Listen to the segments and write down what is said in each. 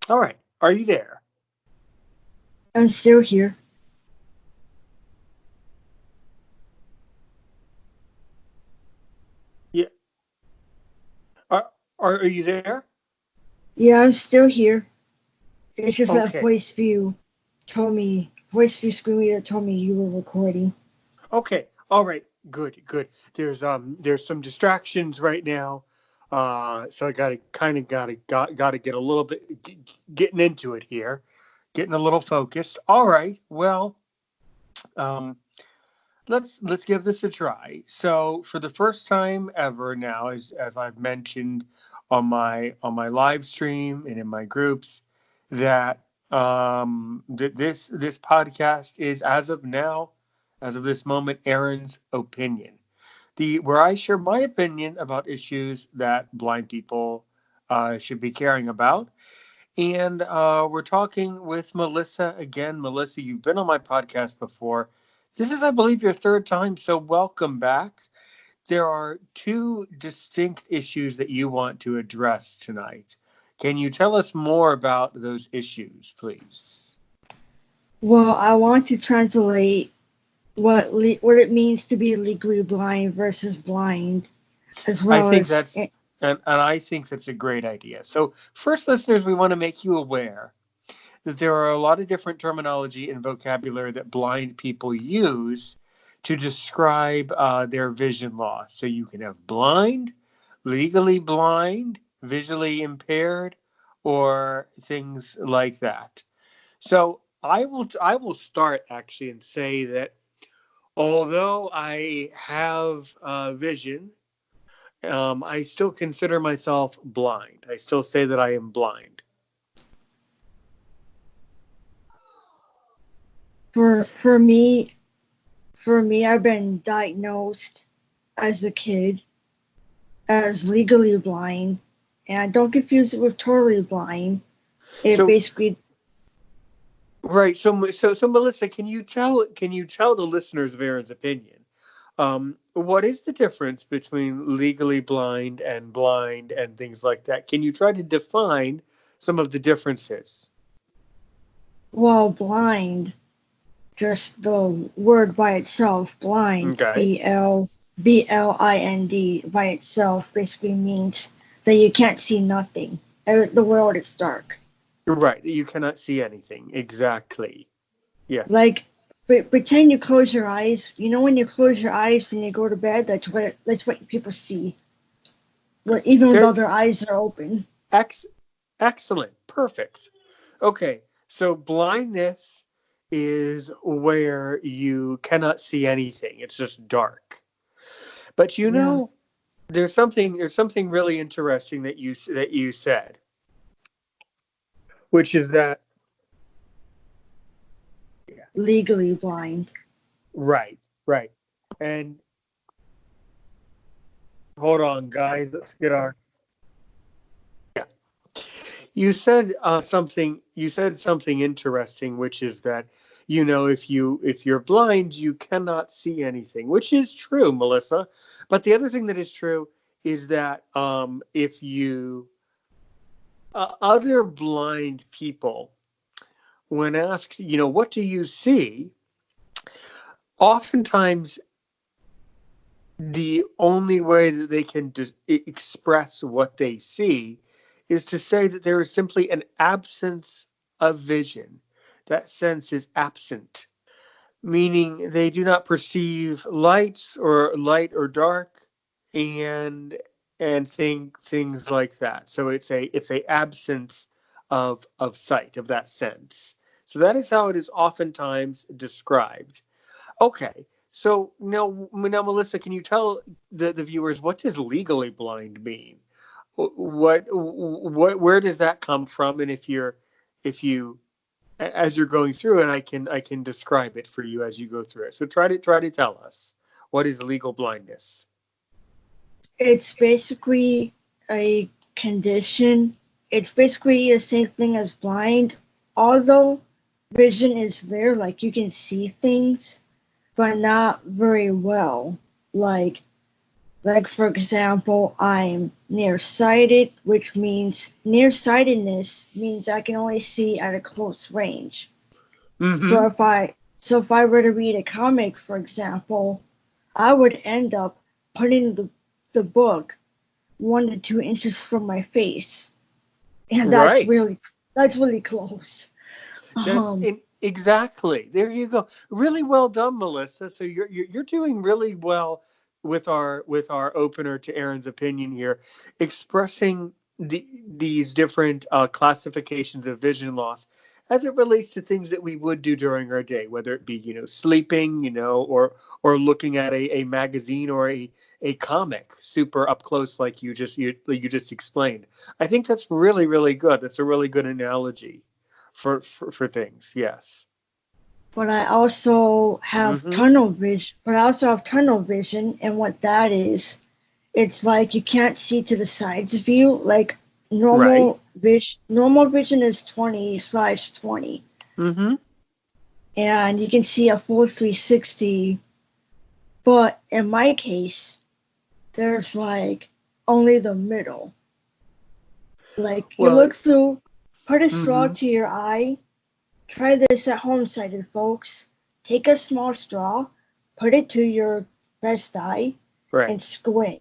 All right. Are you there? I'm still here. Yeah. Are are you there? Yeah, I'm still here. It's just that Okay. Voice View screen reader told me you were recording. Okay. All right. Good. Good. There's some distractions right now. So I gotta get a little bit getting into it here, getting a little focused. All right. Well, um, let's give this a try. So for the first time ever now, as I've mentioned on my live stream and in my groups, that this podcast is as of now, as of this moment, Aaron's opinion. The where I share my opinion about issues that blind people should be caring about. And we're talking with Melissa again. Melissa, you've been on my podcast before. This is, I believe, your third time, so welcome back. There are two distinct issues that you want to address tonight. Can you tell us more about those issues, please? Well, I want to translate what it means to be legally blind versus blind, as I well think as that's and I think that's a great idea. So, first, listeners, we want to make you aware that there are a lot of different terminology and vocabulary that blind people use to describe their vision loss. So you can have blind, legally blind, visually impaired, or things like that. So I will start actually and say that although I have vision, I still consider myself blind. I still say that I am blind. for for me for me I've been diagnosed as a kid as legally blind, and don't confuse it with totally blind. It So basically right. So Melissa, can you tell the listeners of Aaron's opinion? What is the difference between legally blind and things like that? Can you try to define some of the differences? well, blind, just the word by itself, blind, Okay. blind by itself basically means that you can't see nothing. The world is dark. Right. You cannot see anything. Exactly. Yes. Like, pretend you close your eyes. You know when you close your eyes when you go to bed, that's what people see. Even though Very their eyes are open. ex excellent. Perfect. Okay. So blindness is where you cannot see anything. It's just dark. But you Yeah. know, there's something really interesting that you said, which is that yeah, Legally blind. right, right. And hold on, guys, let's get our yeah. You said something. You said something interesting, which is that if you're blind, you cannot see anything, which is true, Melissa. But the other thing that is true is that if you other blind people, when asked, what do you see? Oftentimes the only way that they can express what they see is to say that there is simply an absence of vision. That sense is absent, meaning they do not perceive light or dark and things like that. So it's a absence of sight of that sense. So that is how it is oftentimes described. Okay. So now, Melissa, can you tell the viewers what does legally blind mean? Where does that come from? And if you, as you're going through it, I can describe it for you as you go through it. So try to tell us what is legal blindness. It's basically a condition. It's basically the same thing as blind, although vision is there, like you can see things, but not very well. Like Like, for example, I'm nearsighted, which means nearsightedness means I can only see at a close range. So Mm-hmm. if I were to read a comic, for example, I would end up putting the book 1 to 2 inches from my face, and Right. that's really close. That's Um, exactly. There you go. Really well done, Melissa. So you're doing really well with our opener to Aaron's opinion here, expressing these different classifications of vision loss as it relates to things that we would do during our day, whether it be sleeping, or looking at a magazine or a comic super up close like you just explained. I think that's really good. That's a really good analogy for things. Yes. but I also have Mm-hmm. tunnel vision. But I also have tunnel vision, and what that is, it's like you can't see to the sides of you. Like Right. normal vision is 20/20, Mm-hmm. and you can see a full 360. But in my case, there's like only the middle. Like you Well. look through, put a straw Mm-hmm. to your eye. Try this at home, sighted folks. Take a small straw, put it to your best eye, Right. and squint.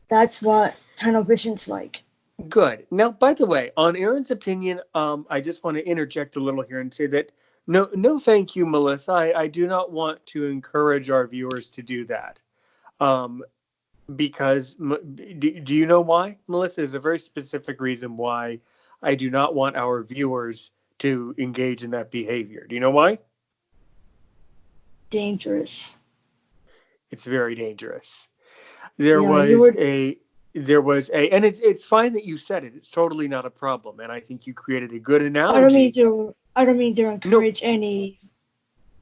That's what tunnel vision's like. Good. Now, by the way, on Aaron's opinion, I just want to interject a little here and say that no, thank you, Melissa. I do not want to encourage our viewers to do that. Um, because do you know why, Melissa? There's a very specific reason why I do not want our viewers to engage in that behavior. Do you know why? Dangerous. It's very dangerous. There Yeah, you was would. a there was a and it's fine that you said it. It's totally not a problem, and I think you created a good I don't mean analogy. to. I don't mean to No, encourage any,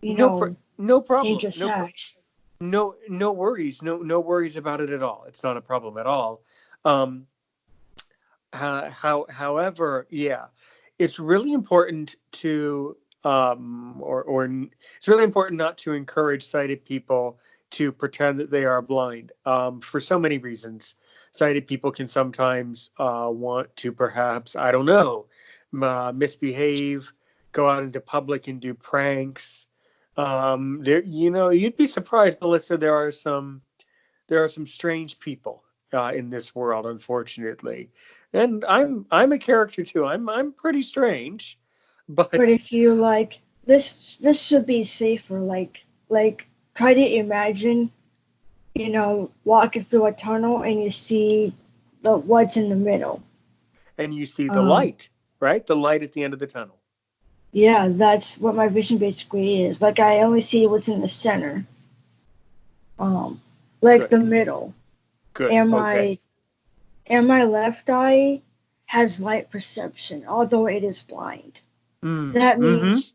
you no, know, no problem. dangerous acts. No worries. No worries about it at all. It's not a problem at all. Um, however, yeah, it's really important to it's really important not to encourage sighted people to pretend that they are blind, for so many reasons. Sighted people can sometimes want to, perhaps, I don't know, misbehave, go out into public and do pranks. There, you'd be surprised, Melissa. There are some strange people in this world, unfortunately, and I'm a character too. I'm pretty strange, But but if you like this should be safer. Like try to imagine, walking through a tunnel and you see the what's in the middle. and you see the Um, light, right? The light at the end of the tunnel. yeah, that's what my vision basically is. Like I only see what's in the center, um, like Good, the middle, good. and Okay. my left eye has light perception, although it is blind. That Mm-hmm. means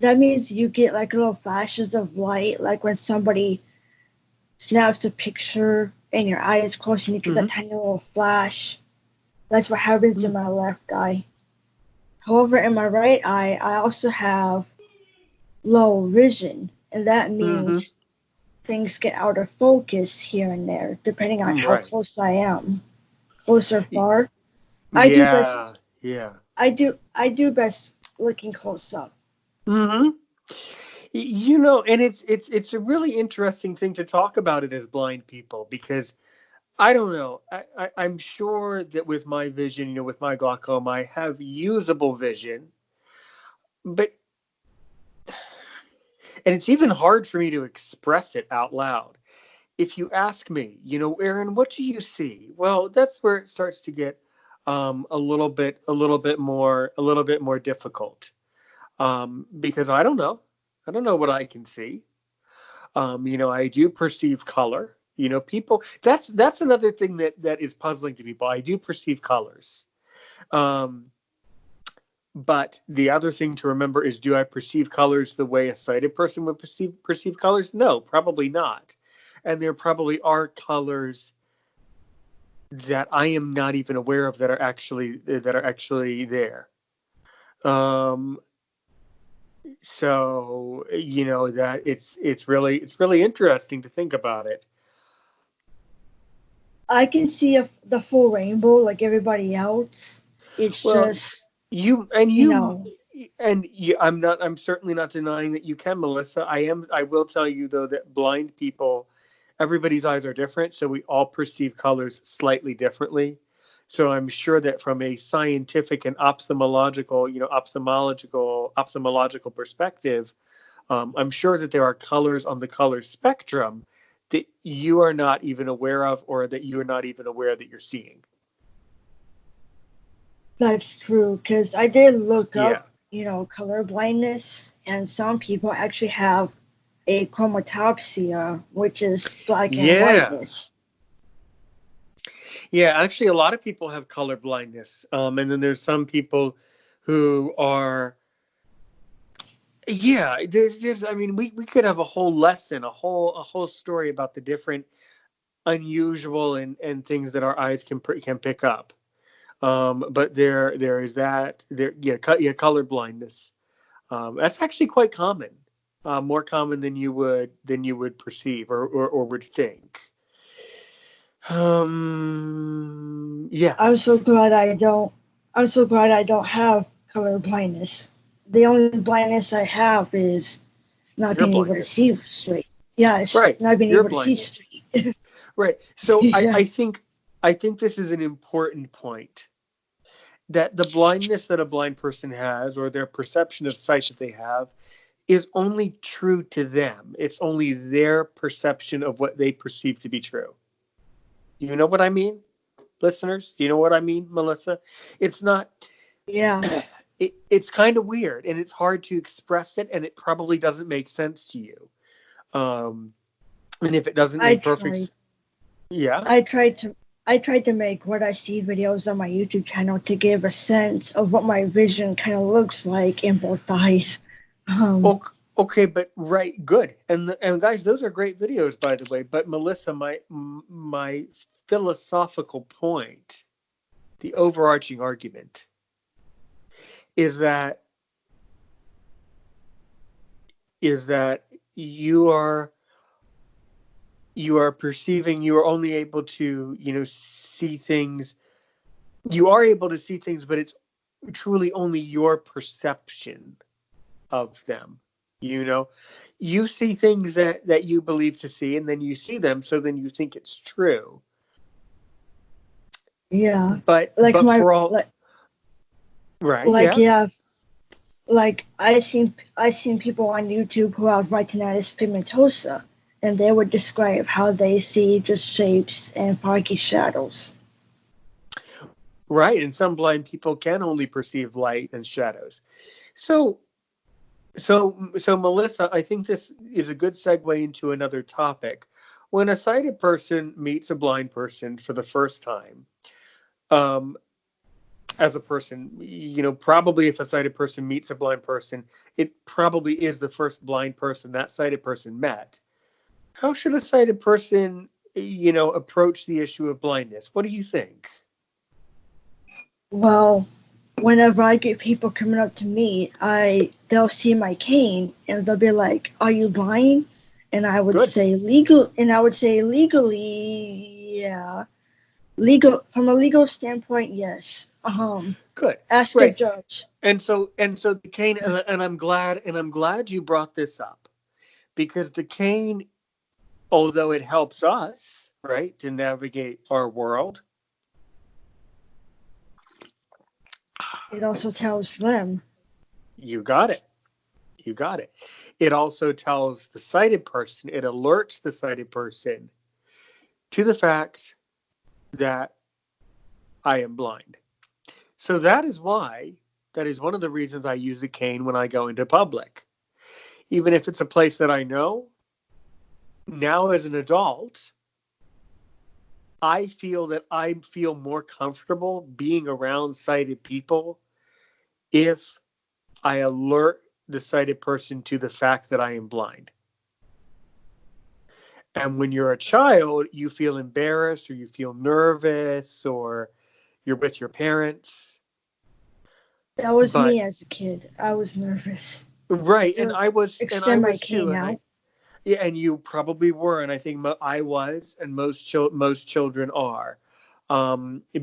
that means you get like little flashes of light, like when somebody snaps a picture and your eye is close and you get that Mm-hmm. tiny little flash. That's what happens in Mm-hmm. my left eye. However, in my right eye, I also have low vision, and that Mm-hmm. means things get out of focus here and there, depending on how Right. close I am. Close or far. I do Yeah. best. Yeah. I do best looking close up. Mm-hmm. And it's a really interesting thing to talk about it as blind people, because I don't know. I'm sure that with my vision, with my glaucoma, I have usable vision, but and it's even hard for me to express it out loud. If you ask me, Aaron, what do you see? Well, that's where it starts to get a little bit more difficult, because I don't know what I can see. I do perceive color. People. That's another thing that is puzzling to people. I do perceive colors. Um, but the other thing to remember is, do I perceive colors the way a sighted person would perceive colors? No, probably not. And there probably are colors that I am not even aware of that are actually there. Um, so that it's really interesting to think about it. I can see the full rainbow like everybody else. It's Well, just, you and you you know, and you, I'm certainly not denying that you can, Melissa. I will tell you though that blind people, everybody's eyes are different, so we all perceive colors slightly differently. So I'm sure that from a scientific and ophthalmological perspective, I'm sure that there are colors on the color spectrum that you are not even aware of, or that you are not even aware that you're seeing. that's true. Because I did look Yeah. up, color blindness, and some people actually have a chromatopsia, which is black and Yeah. whiteness. Yeah, actually, a lot of people have color blindness, and then there's some people who are. Yeah, there's. I mean, we could have a whole lesson, a whole story about the different unusual and things that our eyes can pick up. But there is that there yeah, color blindness. That's actually quite common, more common than you would perceive or would think. I'm so Yes, glad I don't. I'm so glad I don't have color blindness. The only blindness I have is not your being able to blindness. see straight. Yeah, it's Right, not being your able to see blindness. straight. Right. So I, Yeah. I think I think this is an important point, that the blindness that a blind person has, or their perception of sight that they have, is only true to them. It's only their perception of what they perceive to be true. You know what I mean, listeners? Do you know what I mean, Melissa? It's not. Yeah. It's kind of weird, and it's hard to express it, and it probably doesn't make sense to you. Um, and if it doesn't I make perfect, tried. yeah, I tried to. I tried to make what I see videos on my YouTube channel to give a sense of what my vision kind of looks like in both eyes. Um, okay, but right, good. And guys, those are great videos, by the way. But Melissa, my philosophical point, the overarching argument, is that is that you are you are perceiving, you are only able to see things. You are able to see things, but it's truly only your perception of them. You know, you see things that you believe to see, and then you see them, so then you think it's true. yeah. Like But my for all like right, like yeah, yeah. Like I seen people on YouTube who have retinitis pigmentosa, and they would describe how they see just shapes and foggy shadows. right. And some blind people can only perceive light and shadows. So so Melissa, I think this is a good segue into another topic. When a sighted person meets a blind person for the first time, um, as a person, probably if a sighted person meets a blind person, it probably is the first blind person that sighted person met. How should a sighted person, approach the issue of blindness? What do you think? Well, whenever I get people coming up to me, they'll see my cane and they'll be like, "Are you blind?" And I would Good, say legal, and I would say legally, yeah, legal from a legal standpoint, yes. good, Ask a right. judge. And so the cane, and I'm glad you brought this up, because the cane, although it helps us, right, to navigate our world, It also tells them. you got it. You got it. It also tells the sighted person, it alerts the sighted person to the fact that I am blind. So that is one of the reasons I use the cane when I go into public. Even if it's a place that I know, now as an adult, I feel that I feel more comfortable being around sighted people if I alert the sighted person to the fact that I am blind. And when you're a child, you feel embarrassed, or you feel nervous, or you're with your parents. That was But me as a kid. I was nervous right, and to I was extend my too, cane and I out. Yeah, and you probably were, and I think I was, and most children are,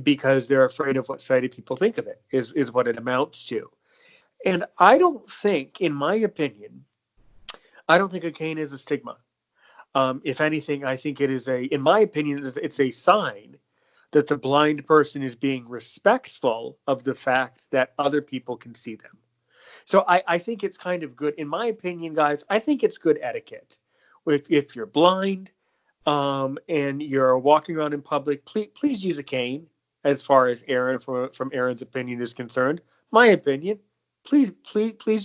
because they're afraid of what sighted people think of it. Is what it amounts to. And I don't think, in my opinion, I don't think a cane is a stigma. If anything, I think it is in my opinion, it's a sign that the blind person is being respectful of the fact that other people can see them. So I think it's kind of good, in my opinion, guys. I think it's good etiquette. If you're blind, and you're walking around in public, please use a cane. As far as Aaron, from Aaron's opinion, is concerned, my opinion, please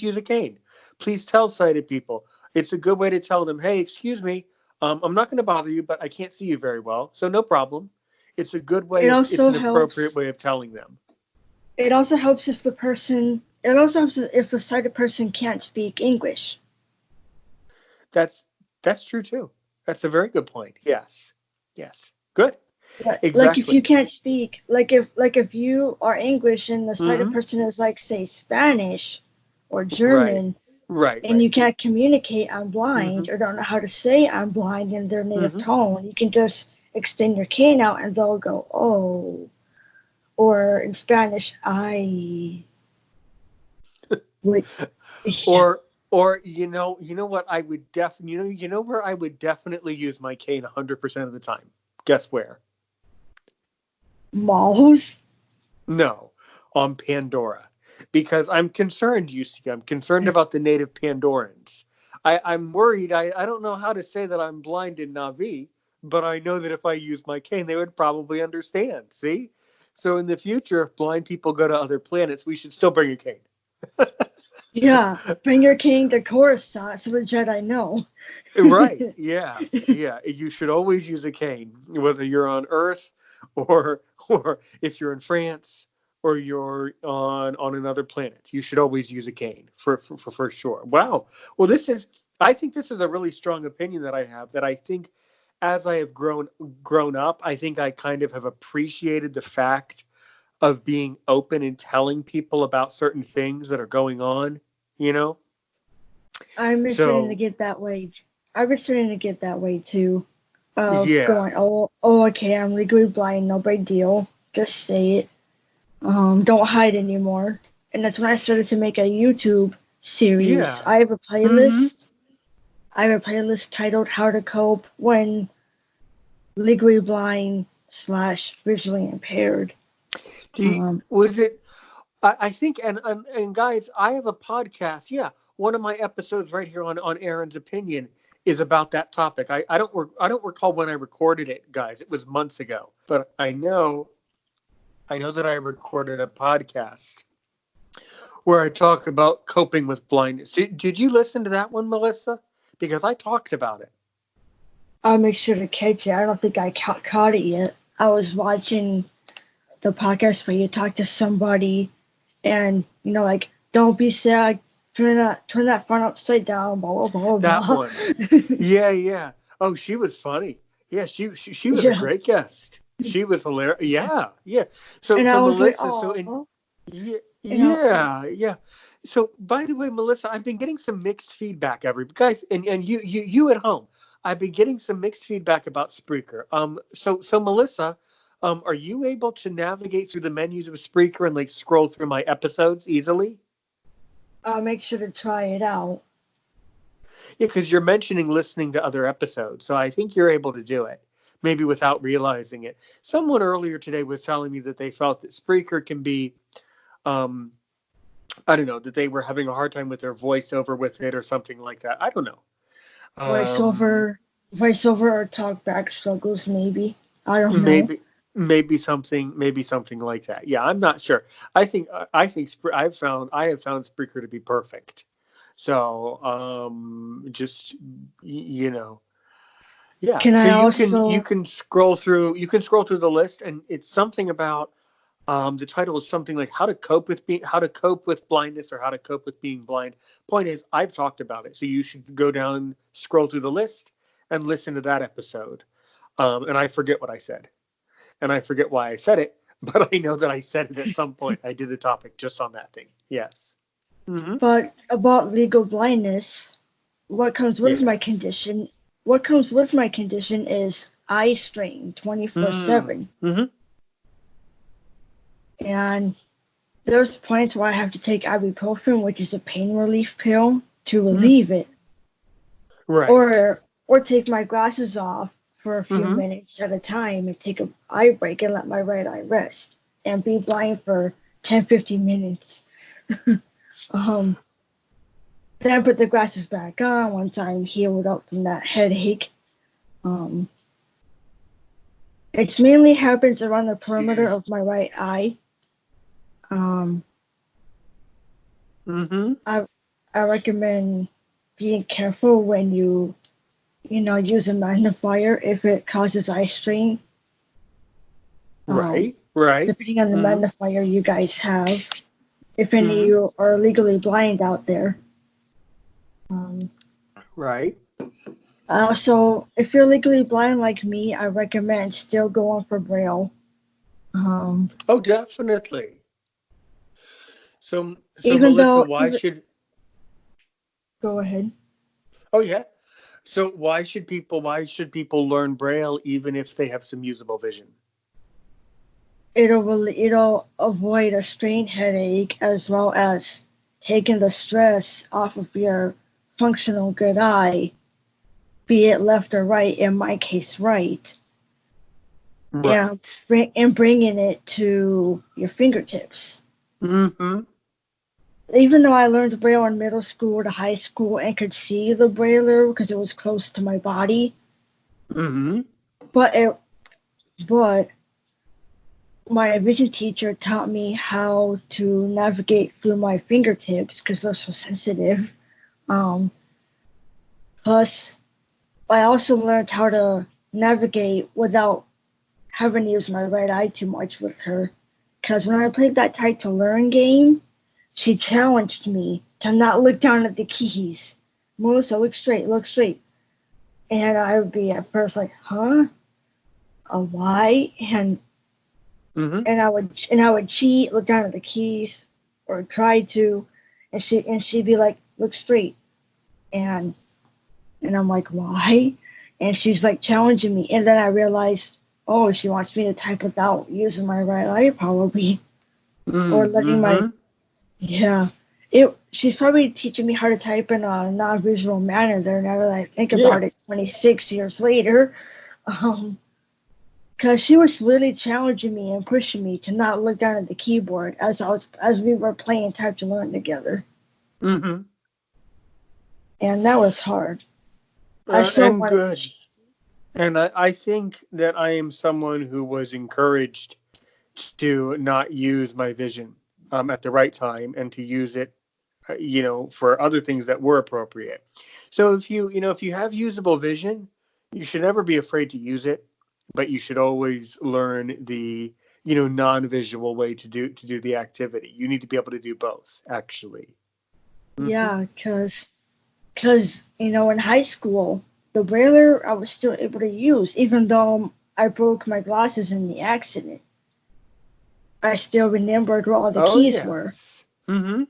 use a cane. Please tell sighted people. It's a good way to tell them, hey, excuse me, I'm not going to bother you, but I can't see you very well, so no problem. It's a good way It it's also an appropriate helps. way of telling them. It also helps if the person. It also helps if the sighted person can't speak English. That's true too. That's a very good point. Yes. Yes. Good. Like if Exactly. you can't speak, like if you are English and the sighted Mm-hmm. person is like say Spanish or Right. German, Right. and Right. you can't communicate I'm Mm-hmm. blind or don't know how to say I'm blind in their native Mm-hmm. tone, you can just extend your cane out and they'll go, oh, or in Spanish, I would, yeah, Or you know what I would definitely you know where I would definitely use my cane 100% of the time. Guess where? malls. No, on Pandora, because I'm concerned. You see, I'm concerned about the native Pandorans. I'm worried. I don't know how to say that I'm blind in Navi, but I know that if I use my cane, they would probably understand. See, so in the future, if blind people go to other planets, we should still bring a cane. Yeah, bring your cane to Coruscant so the Jedi know. Right. Yeah. Yeah. You should always use a cane, whether you're on Earth or if you're in France or you're on another planet. You should always use a cane for sure. Wow. Well, I think this is a really strong opinion that I have, that I think as I have grown up, I think I kind of have appreciated the fact of being open and telling people about certain things that are going on, you know? I'm starting to So, get that way. I was starting to get that way too. Of yeah. going, oh, okay, I'm legally blind, no big deal. Just say it. Don't hide anymore. And that's when I started to make a YouTube series. Yeah. Hmm. I have a playlist titled "How to Cope When Legally Blind slash Visually Impaired." Um, Was it? I think, and guys, I have a podcast. Yeah, one of my episodes right here on Aaron's opinion is about that topic. I don't recall when I recorded it, guys. It was months ago, but I know that I recorded a podcast where I talk about coping with blindness. Did you listen to that one, Melissa? Because I talked about it. I'll make sure to catch it. I don't think I caught it yet. I was watching the podcast where you talk to somebody and like don't be sad, turn that front upside down, blah blah blah That blah. one. Yeah, yeah. Oh, she was funny. Yeah, she was a Yeah, great guest. She was hilarious. Yeah, yeah. So and I so was like, Melissa, oh, yeah, you know, yeah. So by the way, Melissa, I've been getting some mixed feedback, guys, and you at home. I've been getting some mixed feedback about Spreaker. So Melissa, are you able to navigate through the menus of Spreaker and like scroll through my episodes easily? I'll make sure to try it out. Yeah, because you're mentioning listening to other episodes, so I think you're able to do it, maybe without realizing it. Someone earlier today was telling me that they felt that Spreaker can be, um, I don't know, that they were having a hard time with their voiceover with it or something like that. I don't know. Um, Voiceover, voiceover or talkback struggles, maybe. I don't know. maybe maybe something like that. Yeah, I'm not sure. I think I have found Spreaker to be perfect. So just you know. Yeah, Can so I you also? can scroll through the list, and it's something about the title is something like how to cope with blindness or how to cope with being blind. Point is, I've talked about it, so you should go down, scroll through the list, and listen to that episode. And I forget what I said, and I forget why I said it, but I know that I said it at some point. I did the topic just on that thing. Yes. Hmm. But about legal blindness, what comes with my Yes. condition, what comes with my condition is eye strain 24/7. Mm-hmm. And there's points where I have to take ibuprofen, which is a pain relief pill, to relieve it, Right. or take my glasses off for a few Mm-hmm. minutes at a time and take an eye break and let my right eye rest and be blind for 10-15 minutes. um, then I put the glasses back on once I'm healed up from that headache. Um, it mainly happens around the perimeter of my right eye. Um, Mm-hmm. I I recommend being careful when use a magnifier if it causes eye strain. Um, Right. Right. depending on the Mm-hmm. magnifier you guys have, if any of Mm-hmm. you are legally blind out there. Um, Right. also, if you're legally blind like me, I recommend still going for Braille. Um, Oh, definitely. So even Melissa, though, why even, should? go ahead. Oh, yeah. So why should people learn Braille even if they have some usable vision? It'll avoid a strain headache as well as taking the stress off of your functional good eye, be it left or right, in my case right, and Right. bringing it to your fingertips. Mm-hmm. Even though I learned Braille in middle school to high school and could see the Brailler because it was close to my body, Mm-hmm. but but my vision teacher taught me how to navigate through my fingertips because they're so sensitive. Um, plus, I also learned how to navigate without having to use my right eye too much with her. Because when I played that Type to Learn game, she challenged me to not look down at the keys. Melissa, look straight, look straight. And I would be at first like, huh? Why? Mm-hmm. And I would cheat, look down at the keys, or try to, and she'd be like, look straight. And and I'm like, why? And she's like challenging me. And then I realized, oh, she wants me to type without using my right eye, probably, or letting my Mm-hmm. yeah. She's probably teaching me how to type in a non-visual manner there. Now that I think Yeah. about it, 26 years later, because she was really challenging me and pushing me to not look down at the keyboard as we were playing Type to Learn together, Mm-hmm. and that was hard. I still And want good. And I think that I am someone who was encouraged to not use my vision at the right time and to use it, for other things that were appropriate. So if you have usable vision, you should never be afraid to use it, but you should always learn the, non-visual way to do the activity. You need to be able to do both, actually. Hmm. yeah, because in high school the brailler I was still able to use even though I broke my glasses in the accident. I still remembered where all the Oh keys were yes. Hmm.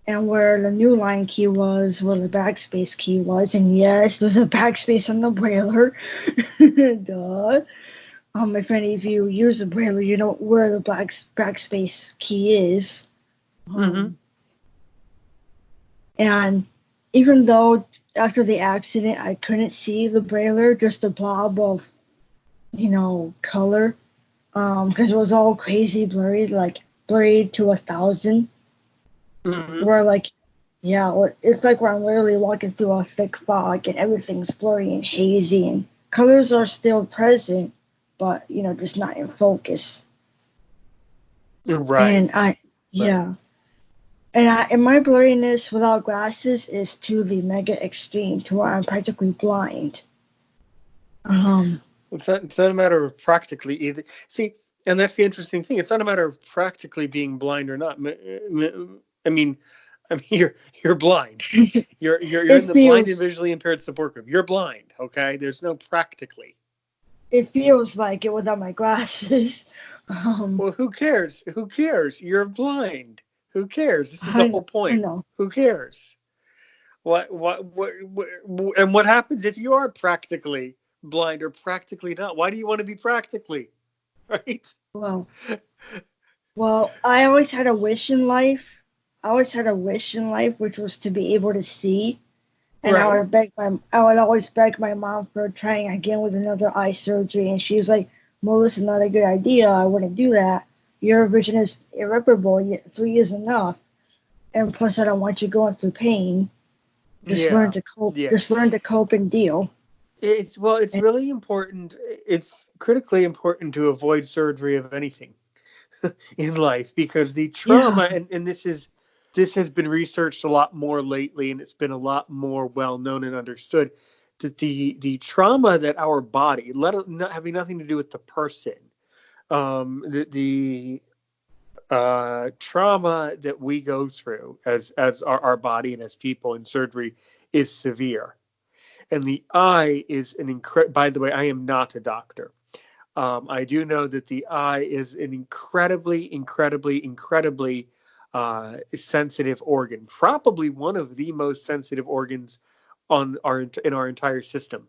and where the new line key was, where the backspace key was, and yes, there's a backspace on the brailler. Duh. If any of you use a brailler, you know where the backspace key is. Hmm. Um, and even though after the accident I couldn't see the brailler, just a blob of, color, because it was all crazy blurry, like blurry to 1,000. Hmm. Where like, yeah, it's like where I'm literally walking through a thick fog and everything's blurry and hazy and colors are still present, but just not in focus. And Right. Right. yeah, and my blurriness without glasses is to the mega extreme, to where I'm practically blind. Um, It's not a matter of practically either. See, and that's the interesting thing. It's not a matter of practically being blind or not. I mean, you're blind. You're it in the blind and feels visually impaired support group. You're blind. Okay. There's no practically. it feels like it without my glasses. Um, Well, who cares? Who cares? You're blind. Who cares? This is the I whole I point. know. Who cares? And what happens if you are practically blind or practically not? Why do you want to be practically, right? Well, well, I always had a wish in life. I always had a wish in life, which was to be able to see. And Right. I would always beg my mom for trying again with another eye surgery, and she was like, "Melissa, not a good idea. I wouldn't do that. Your vision is irreparable. 3 years enough. And plus, I don't want you going through pain. Just learn Yeah. to cope. Yeah. Just learn to cope and deal." It's And really important. It's critically important to avoid surgery of anything in life because the trauma, yeah, and this has been researched a lot more lately, and it's been a lot more well known and understood that the trauma that our body, not having nothing to do with the person, the trauma that we go through as our body and as people in surgery is severe. And the eye is an incredible. By the way, I am not a doctor. I do know that the eye is an incredibly sensitive organ, probably one of the most sensitive organs in our entire system.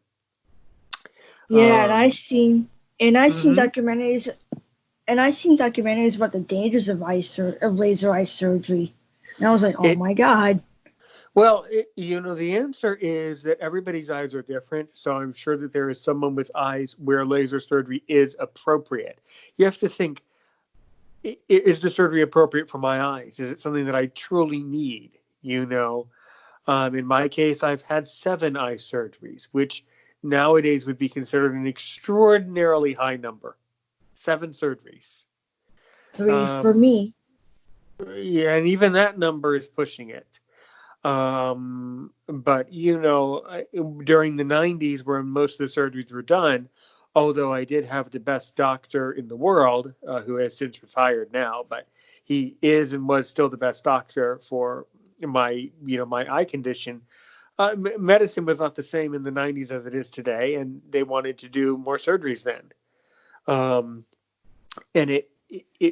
yeah. Um, And I seen mhm. documentaries. And I seen documentaries about the dangers of laser eye surgery. And I was like, oh It my god. the answer is that everybody's eyes are different. So I'm sure that there is someone with eyes where laser surgery is appropriate. You have to think, is the surgery appropriate for my eyes? Is it something that I truly need? In my case, I've had 7 eye surgeries, which nowadays would be considered an extraordinarily high number. 7 surgeries. 3 for Um, me. yeah, and even that number is pushing it. But during the 90s, where most of the surgeries were done, although I did have the best doctor in the world, who has since retired now, but he is and was still the best doctor for my eye condition. Medicine was not the same in the 90s as it is today, and they wanted to do more surgeries then. Um, and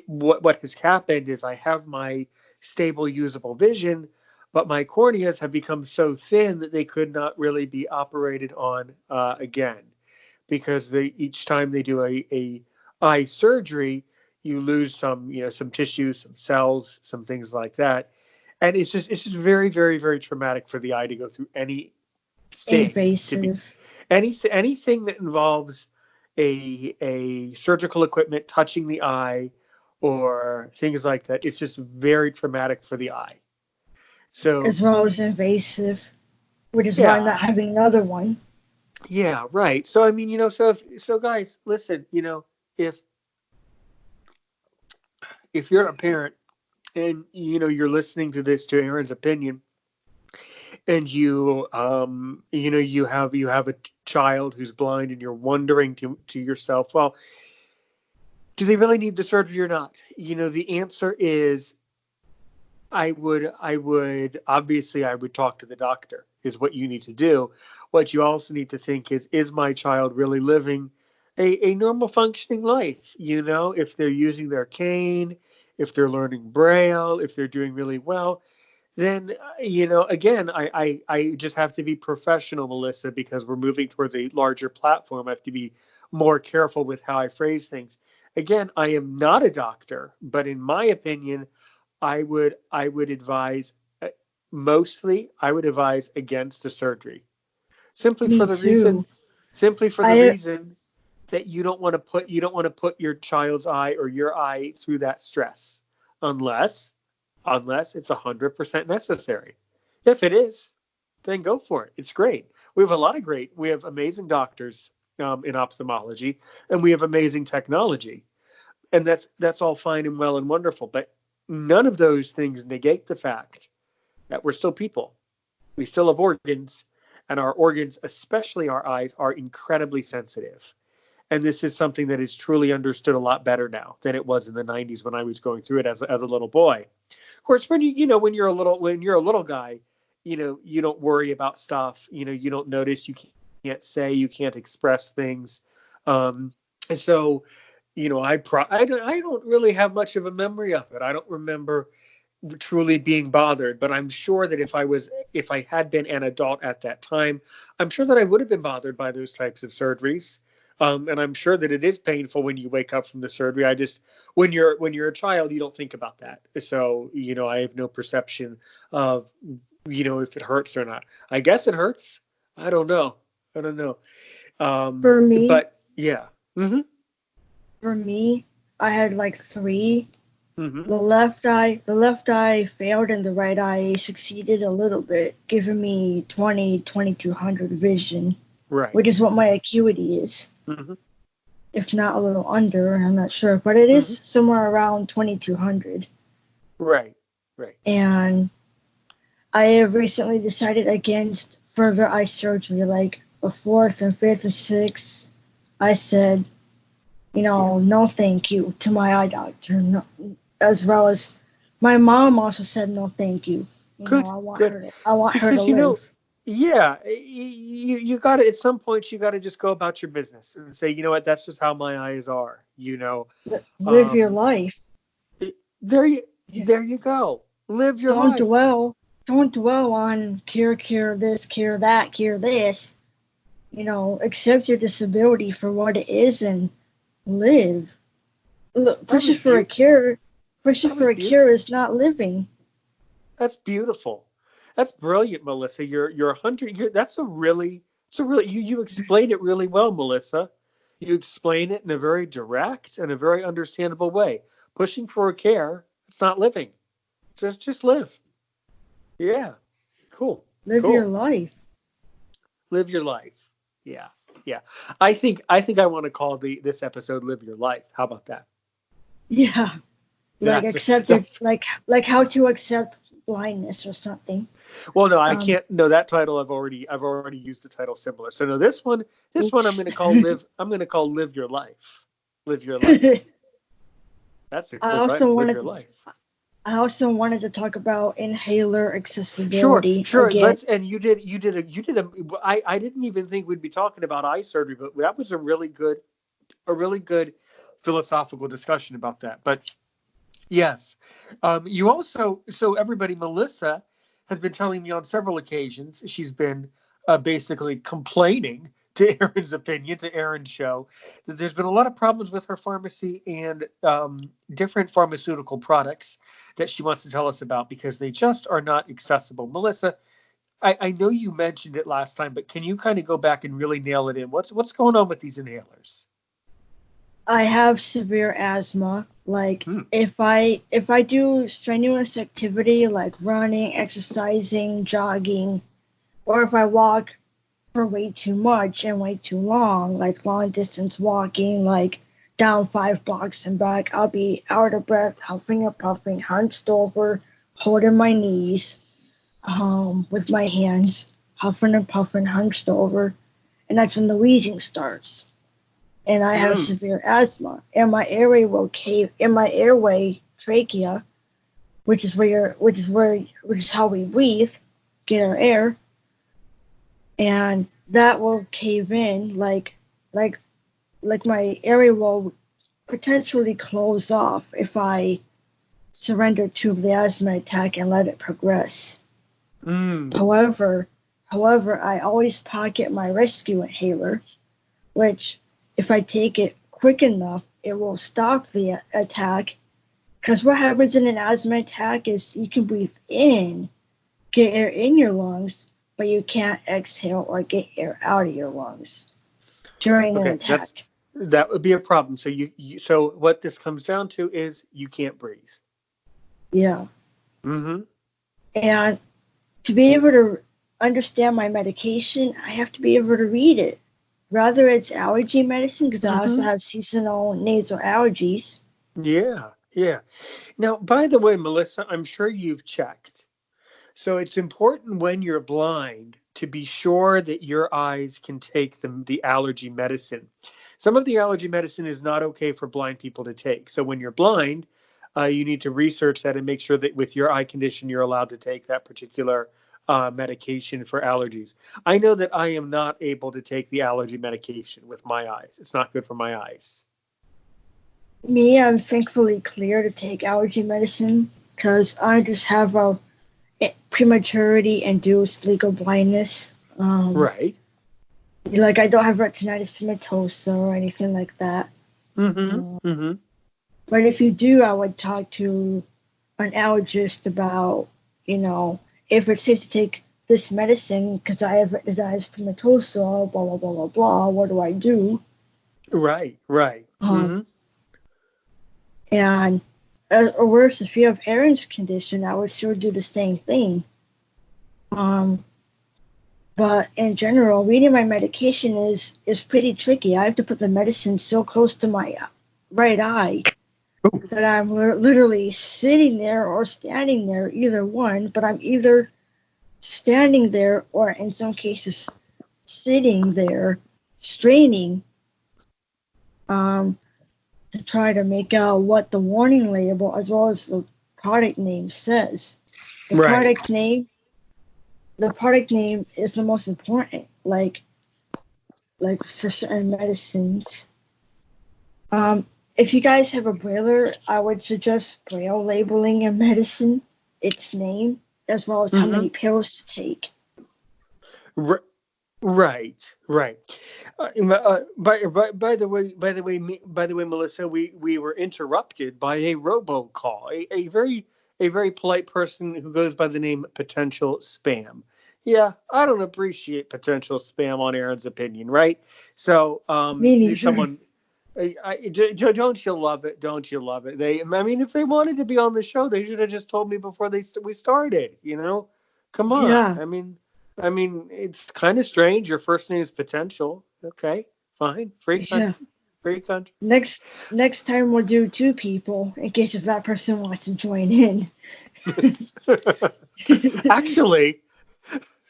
what has happened is I have my stable usable vision, but my corneas have become so thin that they could not really be operated on again, because each time they do a eye surgery, you lose some tissue, some cells, some things like that, and it's just very very very traumatic for the eye to go through anything to be Invasive. anything that involves a surgical equipment touching the eye or things like that. It's just very traumatic for the eye. So As well as invasive. Which is why I'm yeah, not having another one. yeah, right. So I mean, so guys, listen, if if you're a parent and you're listening to this, to Aaron's opinion, and you have a child who's blind, and you're wondering to yourself, well, do they really need the surgery or not? The answer is, I would talk to the doctor, is what you need to do. What you also need to think is my child really living a normal functioning life? If they're using their cane, if they're learning Braille, if they're doing really well, then again, I just have to be professional, Melissa, because we're moving towards a larger platform. I have to be more careful with how I phrase things. Again, I am not a doctor, but in my opinion, I would advise, mostly I would advise against the surgery, simply for Me the reason too. simply for the I reason that you don't want to put your child's eye or your eye through that stress, unless it's 100% necessary. If it is, then go for it. It's great. We have amazing doctors, in ophthalmology, and we have amazing technology, and that's all fine and well and wonderful. But none of those things negate the fact that we're still people. We still have organs, and our organs, especially our eyes, are incredibly sensitive. And this is something that is truly understood a lot better now than it was in the 90s when I was going through it as a little boy. Of course, when you're a little guy, you don't worry about stuff. You don't notice. You can't say. You can't express things. And so, I don't really have much of a memory of it. I don't remember truly being bothered, but I'm sure that if I had been an adult at that time, I'm sure that I would have been bothered by those types of surgeries. And I'm sure that it is painful when you wake up from the surgery. I just, when you're a child, you don't think about that. So, I have no perception of, if it hurts or not. I guess it hurts. I don't know. I don't know. For me, But yeah. Mm-hmm. for me, I had like three. Mm-hmm. The left eye failed and the right eye succeeded a little bit, giving me 2200 vision, Right. which is what my acuity is. Mm-hmm. If not a little under, I'm not sure, but it is somewhere around 2200. Right. Right. And I have recently decided against further eye surgery, like a fourth and fifth and sixth. I said, no thank you to my eye doctor. No, as well as my mom also said no thank you. Good. I want Good. her to Because live. yeah, you got to, at some point you got to just go about your business and say, what, that's just how my eyes are. Live your life. There you go. Live your Don't life. don't dwell on cure this, cure that, cure this. Accept your disability for what it is and live. Look, pushing for a cure is not living. That's beautiful. That's brilliant, Melissa. You're 100. You explained it really well, Melissa. You explain it in a very direct and a very understandable way. Pushing for a care, it's not living. Just live. Yeah. Cool. Live your life. Live your life. Yeah. Yeah. I think I want to call this episode "Live Your Life." How about that? Yeah. Like how to accept blindness or something. Well, no, I can't. No, that title I've already used a title similar. So no, this one I'm going to call live. I'm going to call "Live Your Life." Live your life. That's a cool title. Live your life. I also wanted to talk about inhaler accessibility. Sure. Again. I didn't even think we'd be talking about eye surgery, but that was a really good philosophical discussion about that. But yes, you also, so everybody, Melissa has been telling me on several occasions, she's been basically complaining to Aaron's opinion, to Aaron's show, that there's been a lot of problems with her pharmacy and different pharmaceutical products that she wants to tell us about because they just are not accessible. Melissa, I know you mentioned it last time, but can you kind of go back and really nail it in? What's going on with these inhalers? I have severe asthma. Like if I do strenuous activity like running, exercising, jogging, or if I walk for way too much and way too long, like long distance walking, like down 5 blocks and back, I'll be out of breath, huffing and puffing, hunched over, holding my knees with my hands, huffing and puffing, hunched over, and that's when the wheezing starts. And I have severe asthma, and my airway will cave. In my airway, trachea, which is how we breathe, get our air, and that will cave in, like my airway will potentially close off if I surrender to the asthma attack and let it progress. However, I always pocket my rescue inhaler, which, if I take it quick enough, it will stop the attack. Because what happens in an asthma attack is you can breathe in, get air in your lungs, but you can't exhale or get air out of your lungs during an attack. That would be a problem. So so what this comes down to is you can't breathe. Yeah. Mm-hmm. And to be able to understand my medication, I have to be able to read it. Rather, it's allergy medicine because I also have seasonal nasal allergies. Yeah. Now, by the way, Melissa, I'm sure you've checked. So it's important when you're blind to be sure that your eyes can take the allergy medicine. Some of the allergy medicine is not okay for blind people to take. So when you're blind, you need to research that and make sure that with your eye condition, you're allowed to take that particular medication for allergies. I know that I am not able to take the allergy medication with my eyes. It's not good for my eyes. Me, I'm thankfully clear to take allergy medicine because I just have a prematurity-induced legal blindness. Right. Like I don't have retinitis pigmentosa or anything like that. Mm-hmm. Mm-hmm. But if you do, I would talk to an allergist about, if it's safe to take this medicine because I have retinitis pigmentosa, blah, blah, blah, blah, blah. What do I do? Right. Right. Mm-hmm. And or worse, if you have Aaron's condition, I would sure do the same thing. But in general, reading my medication is pretty tricky. I have to put the medicine so close to my right eye that I'm literally sitting there or standing there, either one. But I'm either standing there or, in some cases, sitting there, straining, to try to make out what the warning label as well as the product name says. The product name is the most important, like for certain medicines. If you guys have a brailler, I would suggest braille labeling a medicine, its name, as well as how many pills to take. Right. Right. By the way, Melissa, we were interrupted by a robocall, a very polite person who goes by the name Potential Spam. Yeah, I don't appreciate potential spam on Aaron's opinion, right? So, Me neither. someone, don't you love it? Don't you love it? If they wanted to be on the show, they should have just told me before we started. Come on. Yeah. It's kind of strange. Your first name is Potential. Okay, fine. Free country. Yeah. Free country. Next time we'll do 2 people in case if that person wants to join in. Actually,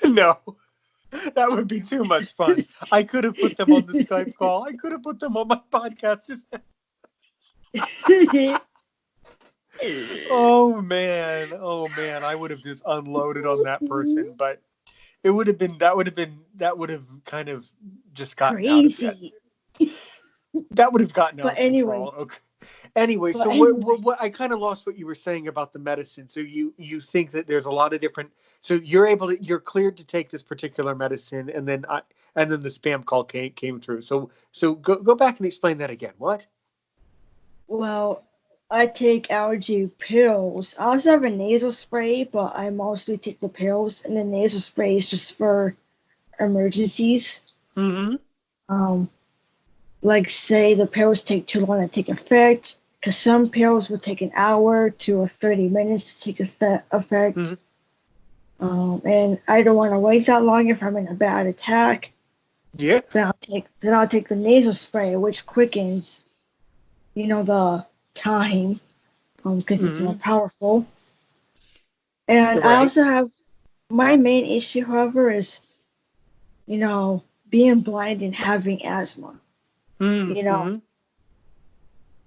no. That would be too much fun. I could have put them on the Skype call. I could have put them on my podcast. Oh man. I would have just unloaded on that person, but that would have kind of just gotten crazy. That would have gotten out of anyway, control. Okay. Anyway, what I kind of lost what you were saying about the medicine. So you think that there's a lot of different. So you're cleared to take this particular medicine, and then the spam call came through. So go back and explain that again. What? Well, I take allergy pills. I also have a nasal spray, but I mostly take the pills, and the nasal spray is just for emergencies. Like say the pills take too long to take effect, because some pills will take an hour to 30 minutes to take effect. And I don't want to wait that long if I'm in a bad attack. Yeah. Then I'll take the nasal spray, which quickens, the time, because it's more powerful. And I also have my main issue, however, is, being blind and having asthma.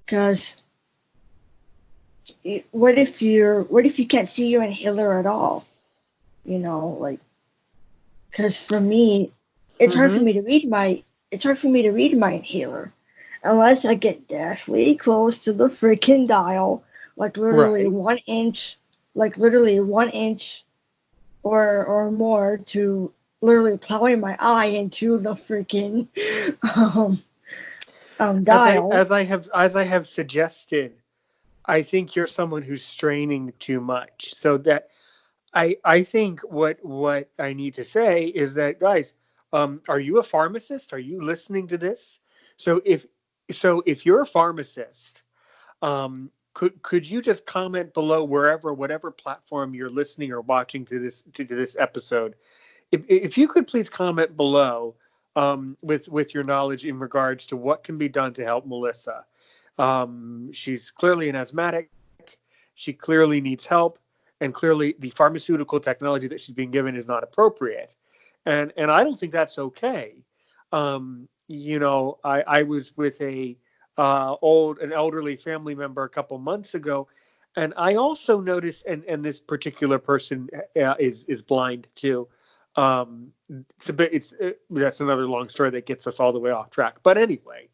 Because what if you can't see your inhaler at all? Because for me, it's hard for me to read my inhaler unless I get deathly close to the freaking dial, like literally 1 inch, or more, to literally plowing my eye into the freaking dial. As I have suggested, I think you're someone who's straining too much. So that I think what I need to say is that, guys, are you a pharmacist? Are you listening to this? So if you're a pharmacist, could you just comment below whatever platform you're listening or watching to this episode? If you could please comment below with your knowledge in regards to what can be done to help Melissa. She's clearly an asthmatic. She clearly needs help, and clearly the pharmaceutical technology that she's being given is not appropriate. And I don't think that's okay. I was with an elderly family member a couple months ago, and I also noticed, and this particular person is blind too. That's another long story that gets us all the way off track. But anyway,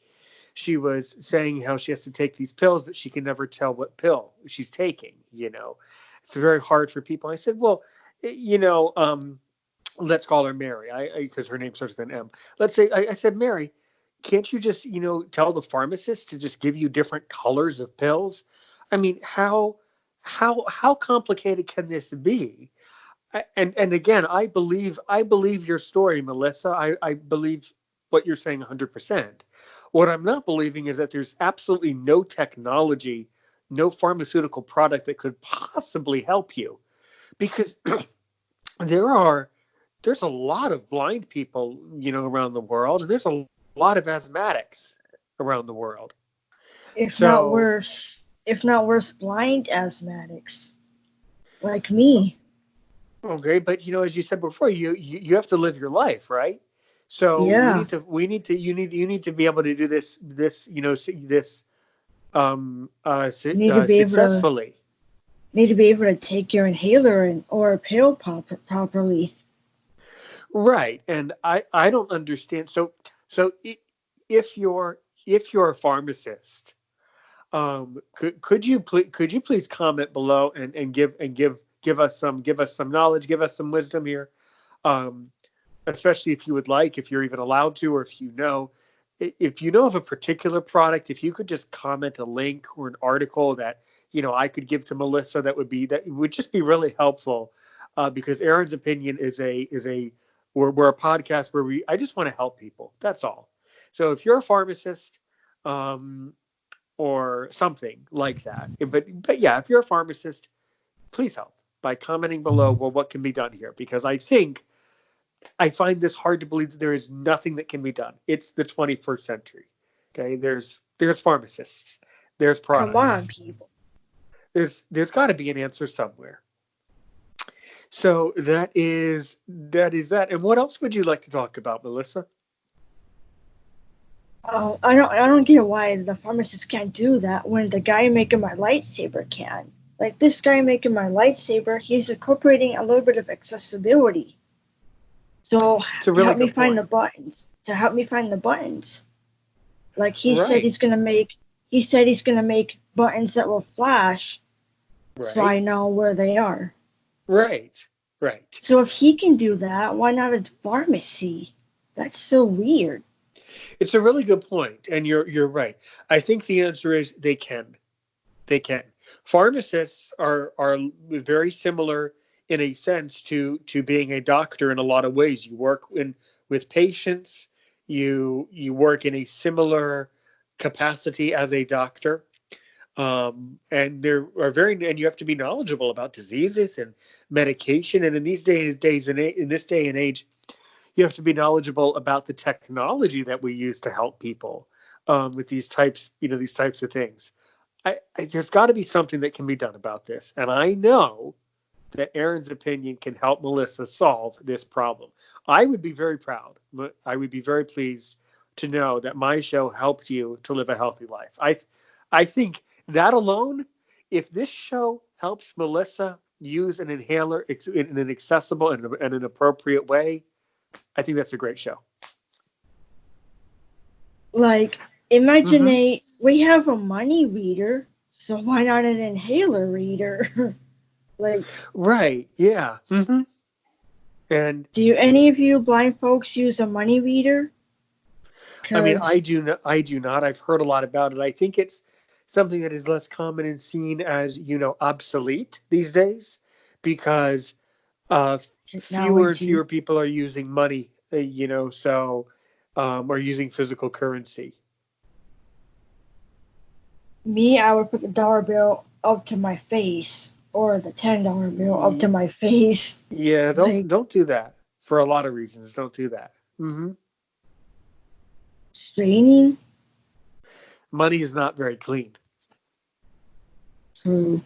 she was saying how she has to take these pills, but she can never tell what pill she's taking. It's very hard for people. I said, well, let's call her Mary, because her name starts with an M. Let's say I said, Mary, can't you just tell the pharmacist to just give you different colors of pills? I mean, how complicated can this be? And again, I believe your story, Melissa. I believe what you're saying 100%. What I'm not believing is that there's absolutely no technology, no pharmaceutical product that could possibly help you, because there's a lot of blind people, around the world, and there's a lot of asthmatics around the world. If not worse, blind asthmatics like me. Okay, but as you said before, you have to live your life, right? So Yeah. you need to be able to do this successfully. Need to be able to take your inhaler or a pill properly. Right, and I don't understand. So if you're a pharmacist, could you please comment below and give us some knowledge, give us some wisdom here, especially if you would like, if you're even allowed to, or if you know of a particular product, if you could just comment a link or an article that I could give to Melissa, that would just be really helpful, because Aaron's Opinion is we're a podcast where I just want to help people. That's all. So if you're a pharmacist, or something like that, but yeah, if you're a pharmacist, please help by commenting below. Well, what can be done here? Because I find this hard to believe that there is nothing that can be done. It's the 21st century. Okay, there's pharmacists, there's products. Come on, people. There's got to be an answer somewhere. So that is that. And what else would you like to talk about, Melissa? Oh, I don't get why the pharmacist can't do that when the guy making my lightsaber can. Like, this guy making my lightsaber, he's incorporating a little bit of accessibility. So to help me find the buttons. Like, he said he's gonna make buttons that will flash, so I know where they are. Right. So if he can do that, why not a pharmacy? That's so weird. It's a really good point, and you're right. I think the answer is they can. Pharmacists are very similar in a sense to being a doctor in a lot of ways. You work with patients. You work in a similar capacity as a doctor, and and you have to be knowledgeable about diseases and medication. And in this day and age, you have to be knowledgeable about the technology that we use to help people with these types of things. There's got to be something that can be done about this, and I know that Aaron's Opinion can help Melissa solve this problem. I would be very proud. I would be very pleased to know that my show helped you to live a healthy life. I think that alone, if this show helps Melissa use an inhaler in an accessible and an appropriate way, I think that's a great show. Like, imagine we have a money reader, so why not an inhaler reader? Like, right, yeah. And do any of you blind folks use a money reader? I mean, I do not. I've heard a lot about it. I think it's something that is less common and seen as, obsolete these days, because fewer and fewer people are using money, or using physical currency. Me, I would put the dollar bill up to my face, or the $10 bill up to my face. Yeah, don't do that for a lot of reasons. Don't do that. Straining. Money is not very clean. True.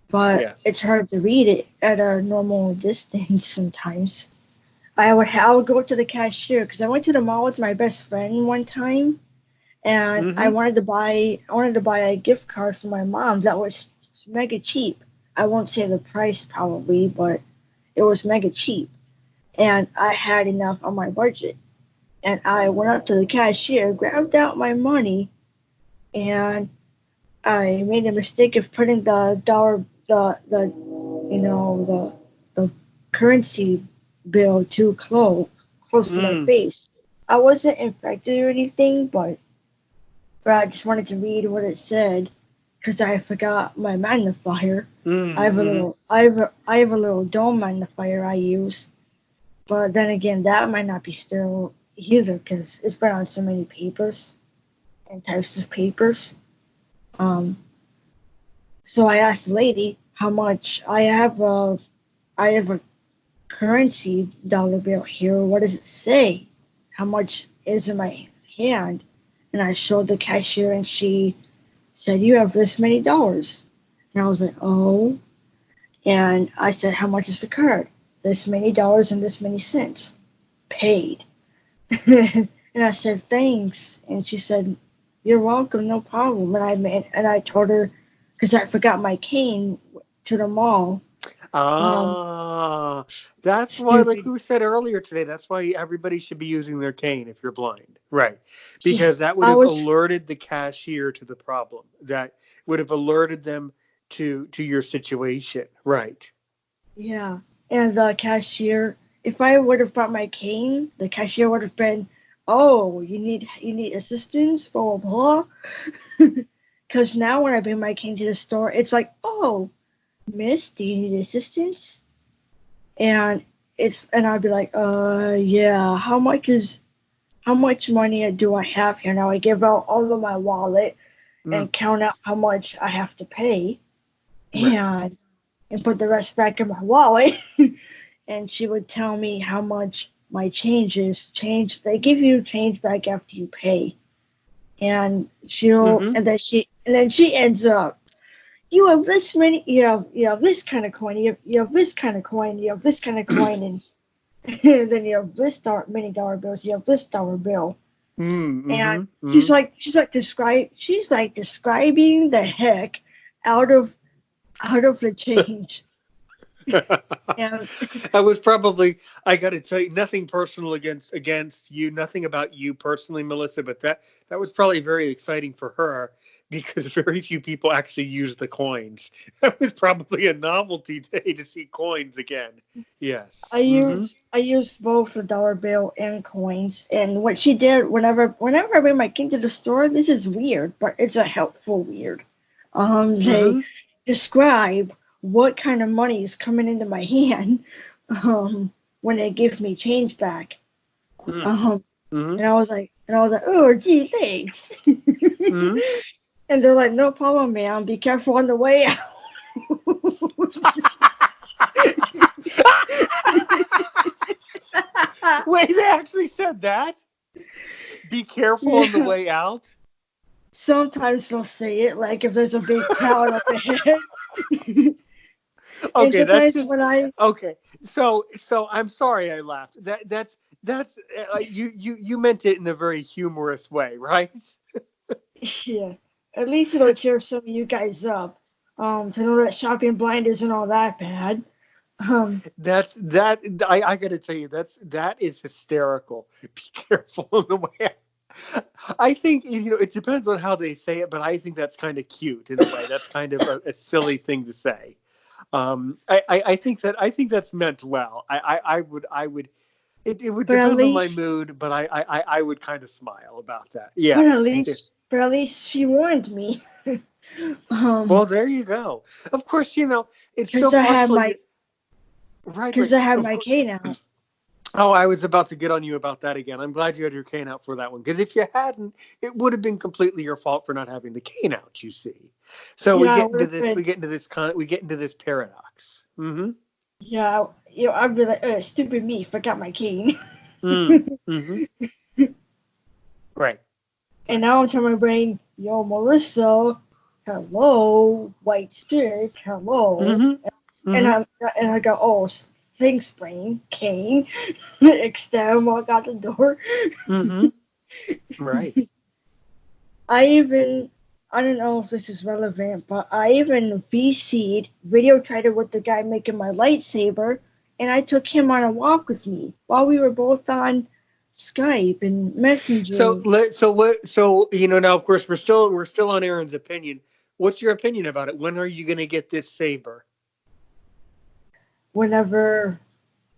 But it's hard to read it at a normal distance sometimes. I would go to the cashier, because I went to the mall with my best friend one time, and I wanted to buy a gift card for my mom that was mega cheap. I won't say the price probably, but it was mega cheap, and I had enough on my budget. and I went up to the cashier, grabbed out my money, and I made a mistake of putting the dollar, the the currency bill too close to my Mm, face. I wasn't infected or anything, but I just wanted to read what it said because I forgot my magnifier. mm, I have a little dome magnifier I use, but then again, that might not be sterile either because it's been on so many papers and types of papers. Um, so I asked the lady how much I have a currency dollar bill here. What does it say? How much is in my hand? And I showed the cashier, and she said, "You have this many dollars." And I was like, "Oh." And I said, "How much is the card?" "This many dollars and this many cents." Paid. And I said, "Thanks." And she said, "You're welcome, no problem." And I told her because I forgot my cane to the mall. Um, Ah, that's why, like Stupid. we said earlier today, that's why everybody should be using their cane if you're blind. Right. Yeah, Because that would I have was. alerted the cashier to the problem. That would have alerted them to your situation. Right. Yeah, and the cashier. If I would have brought my cane, the cashier would have been, "Oh, you need assistance, blah blah blah." Because now when I bring my cane to the store, it's like, "Oh, miss, do you need assistance?" And and I'd be like, yeah. How much money do I have here?" Now I give out all of my wallet Mm, and count out how much I have to pay, right. and put the rest back in my wallet. And she would tell me how much my change is. Change, they give you change back after you pay. And Mm-hmm. and then she ends up, "You have this many, you have this kind of coin, you have this kind of coin, you have this kind of coin, and, and then you have this many dollar bills, you have this dollar bill." And Mm-hmm. Mm-hmm. she's like describing the heck out of out of the change. And I was probably, I got to tell you, nothing personal against you, nothing about you personally, Melissa, but that was probably very exciting for her because very few people actually use the coins. That was probably a novelty day to see coins again. Yes. Mm-hmm. I used both the dollar bill and coins. And what she did whenever I bring my kid to the store, this is weird, but it's a helpful weird. They Mm-hmm. describe what kind of money is coming into my hand when they give me change back. Um, Mm-hmm. and I was like, "Oh, gee, thanks." Mm-hmm. And they're like, "No problem, ma'am. Be careful on the way out." Wait, they actually said that? Be careful on the Yeah. way out. Sometimes they'll say it like if there's a big crowd up ahead. And Okay, that's sometimes just when I, okay. So I'm sorry I laughed. That's you meant it in a very humorous way, right? yeah, at least it'll cheer some of you guys up. To know that shopping blind isn't all that bad. Um, That I got to tell you that is hysterical. Be careful on the way out. I think it depends on how they say it, but I think that's kind of cute in a way. That's kind of a silly thing to say. I think that's meant well. I would it would but at depend on my least, mood, but I would kind of smile about that. Yeah. but at least she warned me. um, Well, there you go. Of course, it's because still partially right, right. I had Of my course. cane out. Oh, I was about to get on you about that again. I'm glad you had your cane out for that one because if you hadn't, it would have been completely your fault for not having the cane out. You see, so Yeah, I would have we been. get into this we get into this paradox. Mm-hmm. Yeah, I'd be like, stupid me, forgot my cane. Mm. Mm-hmm. Right. And Right. now I'm telling my brain, yo, Melissa, hello, white stick, hello. Mm-hmm. Mm-hmm. And I go, oh, thanks, brain, cane. Extend, walk out the door. Mm-hmm. Right. I even, I don't know if this is relevant, but I even VC'd, video tried it with the guy making my lightsaber, and I took him on a walk with me while we were both on Skype and Messenger. So now of course we're still on Aaron's opinion. What's your opinion about it? When are you going to get this saber? Whenever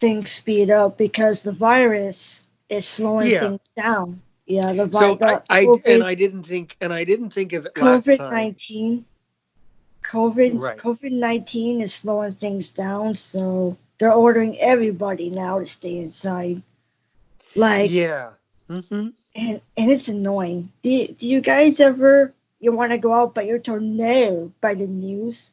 things speed up, because the virus is slowing Yeah. things down. Yeah, So COVID, I didn't think of it last COVID time. 19, COVID Right. COVID 19 is slowing things down. So they're ordering everybody now to stay inside. Like, Yeah. Mm-hmm. and it's annoying. Do you guys ever you want to go out but you're told no by the news?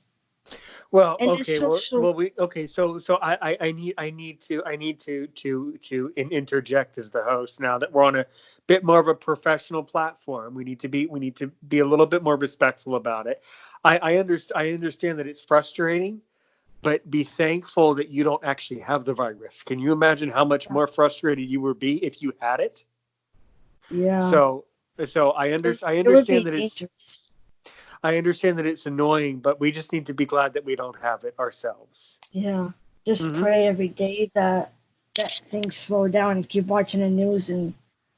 Well, And it's okay. social. So I need to interject as the host now that we're on a bit more of a professional platform. We need to be a little bit more respectful about it. I understand that it's frustrating, but be thankful that you don't actually have the virus. Can you imagine how much more frustrated you would be if you had it? Yeah, So so I it would be understand that it's dangerous. I understand that it's annoying, but we just need to be glad that we don't have it ourselves. Yeah, just Hmm. pray every day that things slow down and keep watching the news and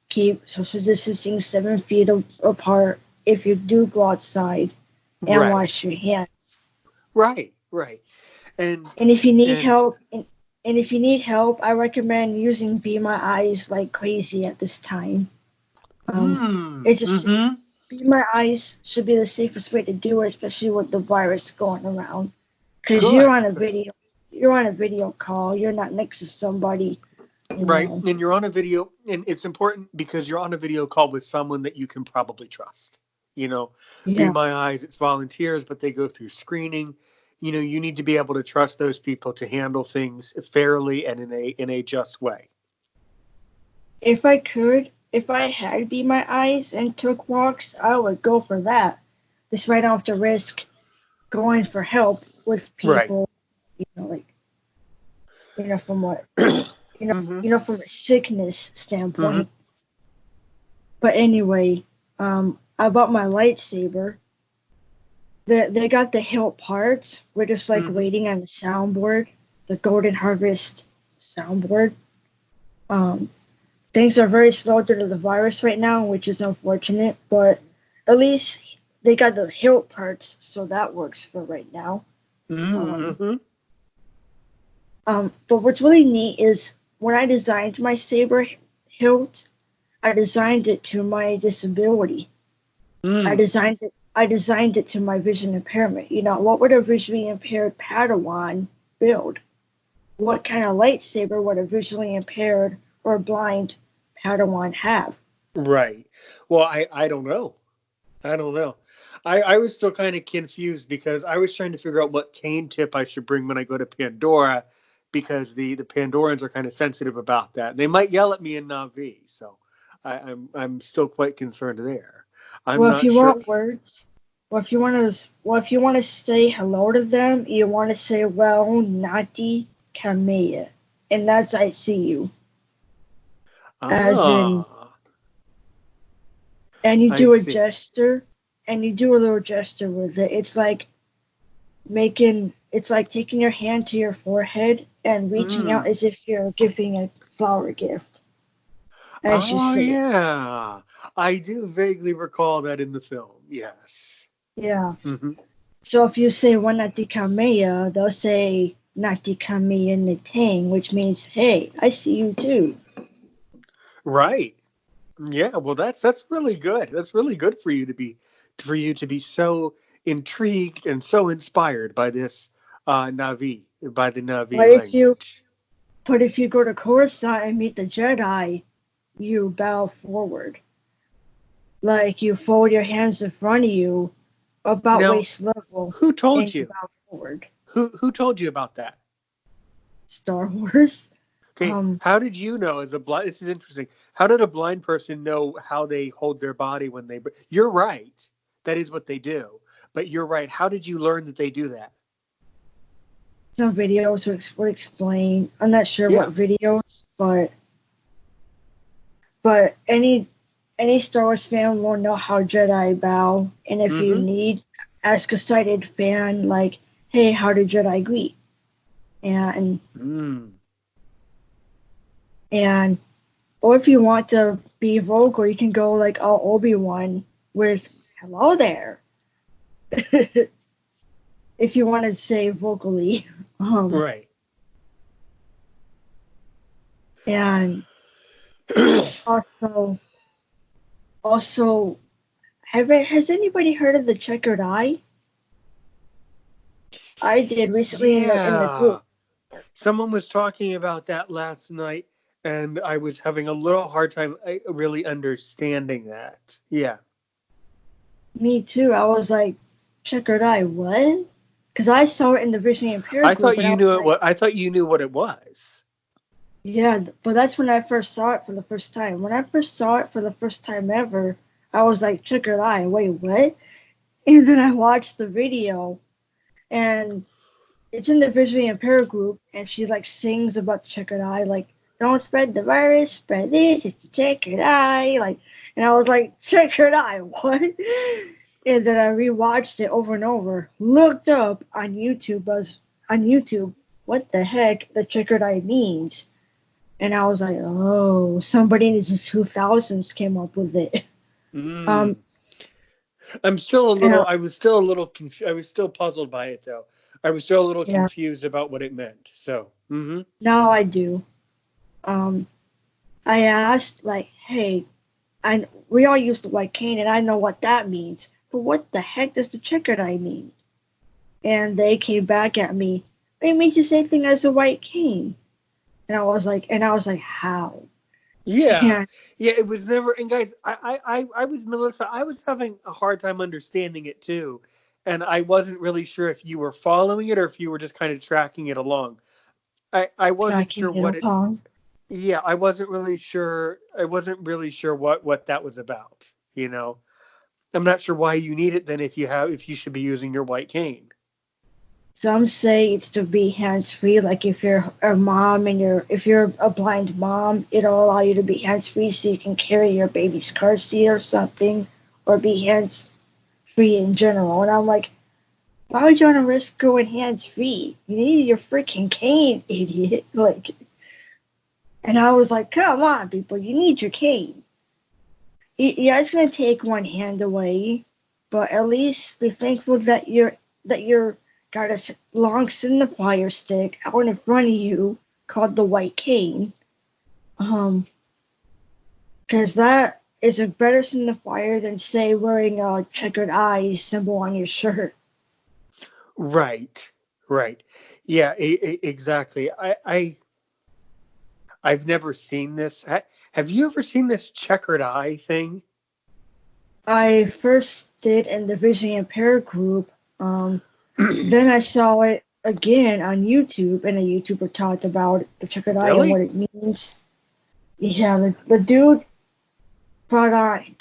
keep social distancing 7 feet apart if you do go outside and Right, wash your hands. right. And And if you need and help, and if you need help, I recommend using Be My Eyes like crazy at this time. Um, it's just mm-hmm. Be My Eyes should be the safest way to do it, especially with the virus going around. Because Good. you're on a video call. You're not next to somebody, you Right. know. And you're on a video, and it's important because you're on a video call with someone that you can probably trust. Be Yeah. My Eyes, it's volunteers, but they go through screening. You need to be able to trust those people to handle things fairly and in a just way. If I had Be My Eyes and took walks, I would go for that. This way I don't have to risk going for help with Right. people, like, from what, Mm-hmm. from a sickness Mm-hmm. standpoint. But anyway, I bought my lightsaber. They got the hilt parts. We're just like Mm-hmm. waiting on the soundboard, the Golden Harvest soundboard. Um, Things are very slow due to the virus right now, which is unfortunate, but at least they got the hilt parts, so that works for right now. Um, Mm-hmm. but what's really neat is when I designed my saber hilt, I designed it to my disability. Mm. I designed it to my vision impairment. What would a visually impaired Padawan build? What kind of lightsaber would a visually impaired or blind Padawan have? Right. Well, I don't know. I don't know. I was still kind of confused because I was trying to figure out what cane tip I should bring when I go to Pandora because the Pandorans are kind of sensitive about that. They might yell at me in Navi, so I'm still quite concerned there. I'm Well, if not you sure. want words, if you want to say hello to them, you want to say, well, Nati Kamea, and that's I see you, as in, Ah, and you I do a see. gesture, and you do a little gesture with it. It's like taking your hand to your forehead and reaching out Mm. as if you're giving a flower gift as you Oh say it. yeah, I do vaguely recall that in the film. Yes. Yeah. Hmm. So if you say one Nati Kamea, they'll say Nati Kamea Nitang, which means, hey, I see you too. Right. Yeah, well that's really good. That's really good for you to be so intrigued and so inspired by this Navi, by the Navi But if you language. but if you go to Coruscant and meet the Jedi, you bow forward. Like you fold your hands in front of you about Now, waist level who told and you you? bow forward. Who told you about that? Star Wars. Okay, how did you know as a blind this is interesting. How did a blind person know how they hold their body when they You're right. That is what they do. But you're right. How did you learn that they do that? Some videos will explain. I'm not sure what Yeah. videos, but any Star Wars fan will know how Jedi bow. And if you Mhm. need, ask a sighted fan like, "Hey, how do Jedi greet?" And Mm. and Or if you want to be vocal, you can go like all Obi-Wan with "Hello there." If you want to say vocally. Right. And also, has anybody heard of the checkered eye? I did recently in the Yeah. group. Someone was talking about that last night, and I was having a little hard time really understanding that. Yeah. Me too. I was like, checkered eye, what? Because I saw it in the visually impaired I group, thought and I you was knew it. like, What I thought you knew what it was. yeah. But that's when I first saw it for the first time. When I first saw it for the first time ever, I was like, checkered eye, wait, what? And then I watched the video, and it's in the visually impaired group, and she like sings about the checkered eye, like, don't spread the virus, spread this, it's a checkered eye, like, and I was like, checkered eye, what? And then I rewatched it over and over, looked up on YouTube, what the heck the checkered eye means, and I was like, oh, somebody in the 2000s came up with it. Mm. Um, I'm still a and little. I was still a little. I was still puzzled by it, though. I was still a little yeah, confused about what it meant. So. Mm-hmm. now I do. Um, I asked like, hey, and we all use the white cane, and I know what that means. But what the heck does the checkered eye mean? And they came back at me. It means the same thing as the white cane. And I was like, how? Yeah, And yeah. It was never. And guys, I was Melissa. I was having a hard time understanding it too, and I wasn't really sure if you were following it or if you were just kind of tracking it along. I wasn't sure tracking it what it. along. Yeah, I wasn't really sure. I wasn't really sure what that was about. I'm not sure why you need it then if you should be using your white cane. Some say it's to be hands free. Like if you're a mom and if you're a blind mom, it'll allow you to be hands free so you can carry your baby's car seat or something, or be hands free in general. And I'm like, why would you want to risk going hands free? You need your freaking cane, idiot. Like, and I was like, come on, people, you need your cane. Yeah, it's gonna take one hand away, but at least be thankful that you're got a long signifier stick out in front of you called the white cane. Because that is a better signifier than say wearing a checkered eye symbol on your shirt. Right, right. Yeah, exactly. I've never seen this. Have you ever seen this checkered eye thing? I first did in the visually impaired group. Then I saw it again on YouTube, and a YouTuber talked about the checkered eye and what Really? it means. Yeah, the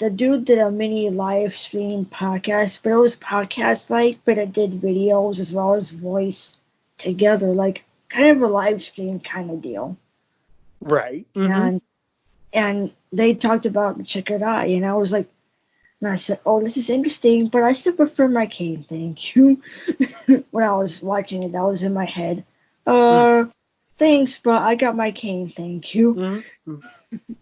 dude did a mini live stream podcast, but it was podcast like, but it did videos as well as voice together, like kind of a live stream kind of deal. Right. Mm-hmm. And they talked about the checkered eye, and I was like, and I said, oh, this is interesting, but I still prefer my cane, thank you. When I was watching it, that was in my head. Mm. Uh, thanks, but I got my cane, thank you. Mm-hmm.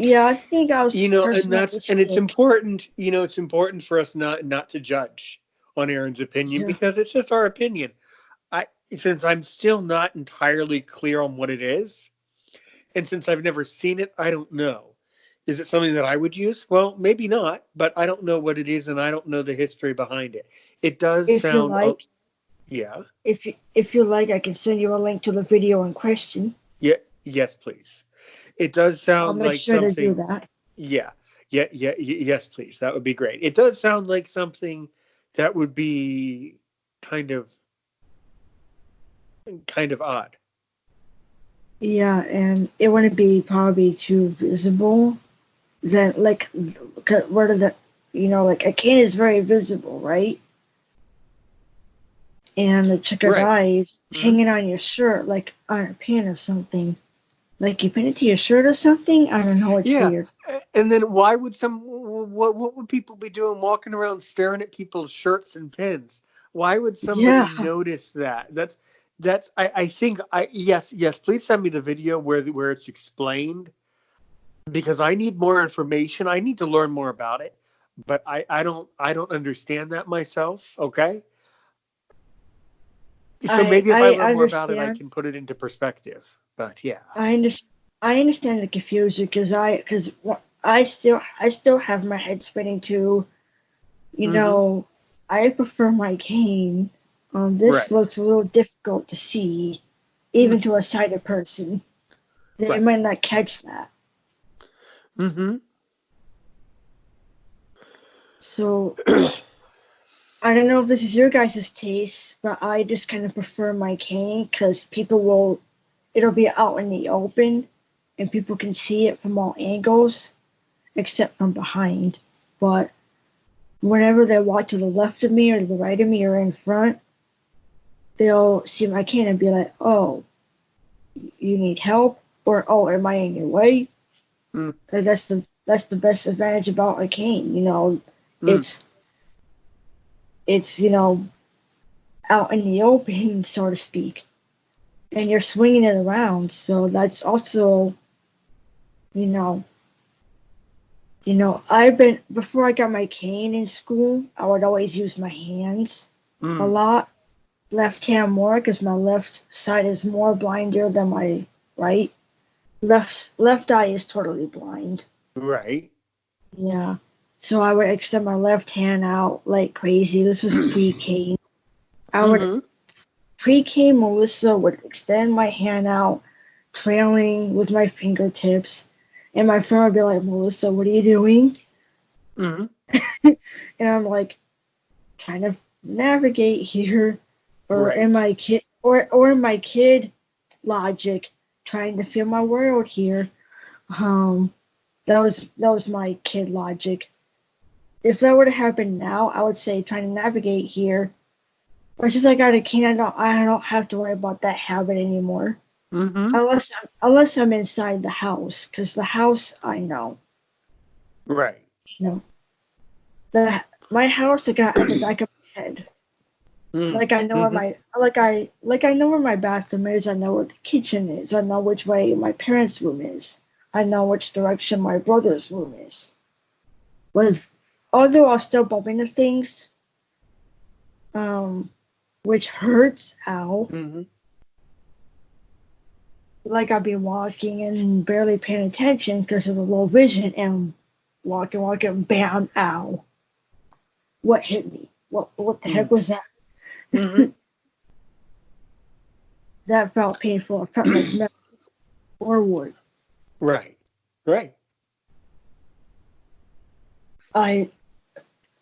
Yeah, I think I was personally And it's sick. important. It's important for us not to judge on Aaron's opinion Yeah. because it's just our opinion. I Since I'm still not entirely clear on what it is, and since I've never seen it, I don't know. Is it something that I would use? Well, maybe not, but I don't know what it is and I don't know the history behind it. It does If you sound, like, yeah, if you like, I can send you a link to the video in question. yeah, yes, please. It does I'll sound make like sure to do something, that. yeah, yes, please. That would be great. It does sound like something that would be kind of, kind of odd. Yeah, and it wouldn't be probably too visible. Then, like, where the, like a cane is very visible, right? And the checkered Right. eye is Hmm. hanging on your shirt, like on a pin or something. Like you pin it to your shirt or something. I don't know. It's Yeah. weird. And then why would what would people be doing walking around staring at people's shirts and pins? Why would somebody Yeah, notice that? I think yes, please send me the video where it's explained. because I need more information. I need to learn more about it, but I don't understand that myself. Okay, so maybe if I I learn more about it, I understand. can put it into perspective. But yeah. I understand. I understand the confusion because I still have my head spinning too. You Mm-hmm. know, I prefer my cane. This Right. looks a little difficult to see, even Mm, to a sighted person. They right. might not catch that. Mm-hmm. So I don't know if this is your guys' taste, but I just kind of prefer my cane because it'll be out in the open and people can see it from all angles except from behind. But whenever they walk to the left of me or to the right of me or in front, they'll see my cane and be like, "Oh, you need help," or "Oh, am I in your way?" Mm, That's the best advantage about a cane. mm, It's it's out in the open, so to speak, and you're swinging it around. So that's also you know I've been before I got my cane in school. I would always use my hands a mm. lot, left hand more because my left side is more blinder than my right. Left eye is totally blind. Right. Yeah. So I would extend my left hand out like crazy. This was pre-K. I would Mm-hmm. pre-K Melissa would extend my hand out, trailing with my fingertips, and my friend would be like, "Melissa, what are you doing?" Mm-hmm. And I'm like, "Kind of navigate here," or in Right. my kid logic, trying to feel my world here. Um, that was my kid logic. If that were to happen now, I would say trying to navigate here. But since I got a cane, I don't have to worry about that habit anymore. Mm-hmm. Unless I'm inside the house, because the house I know, Right. you know, the my house I got at the back of my head. Mm. Like I know where Mm-hmm. I know where my bathroom is. I know where the kitchen is. I know which way my parents' room is. I know which direction my brother's room is. With although I'll still bump into things, um, which hurts. Ow. Mm-hmm. Like I'd be walking and barely paying attention because of the low vision and walking, bam, ow. What hit me? What the heck was that? Mm-hmm. That felt painful. It felt like metal forward. Right. Right. I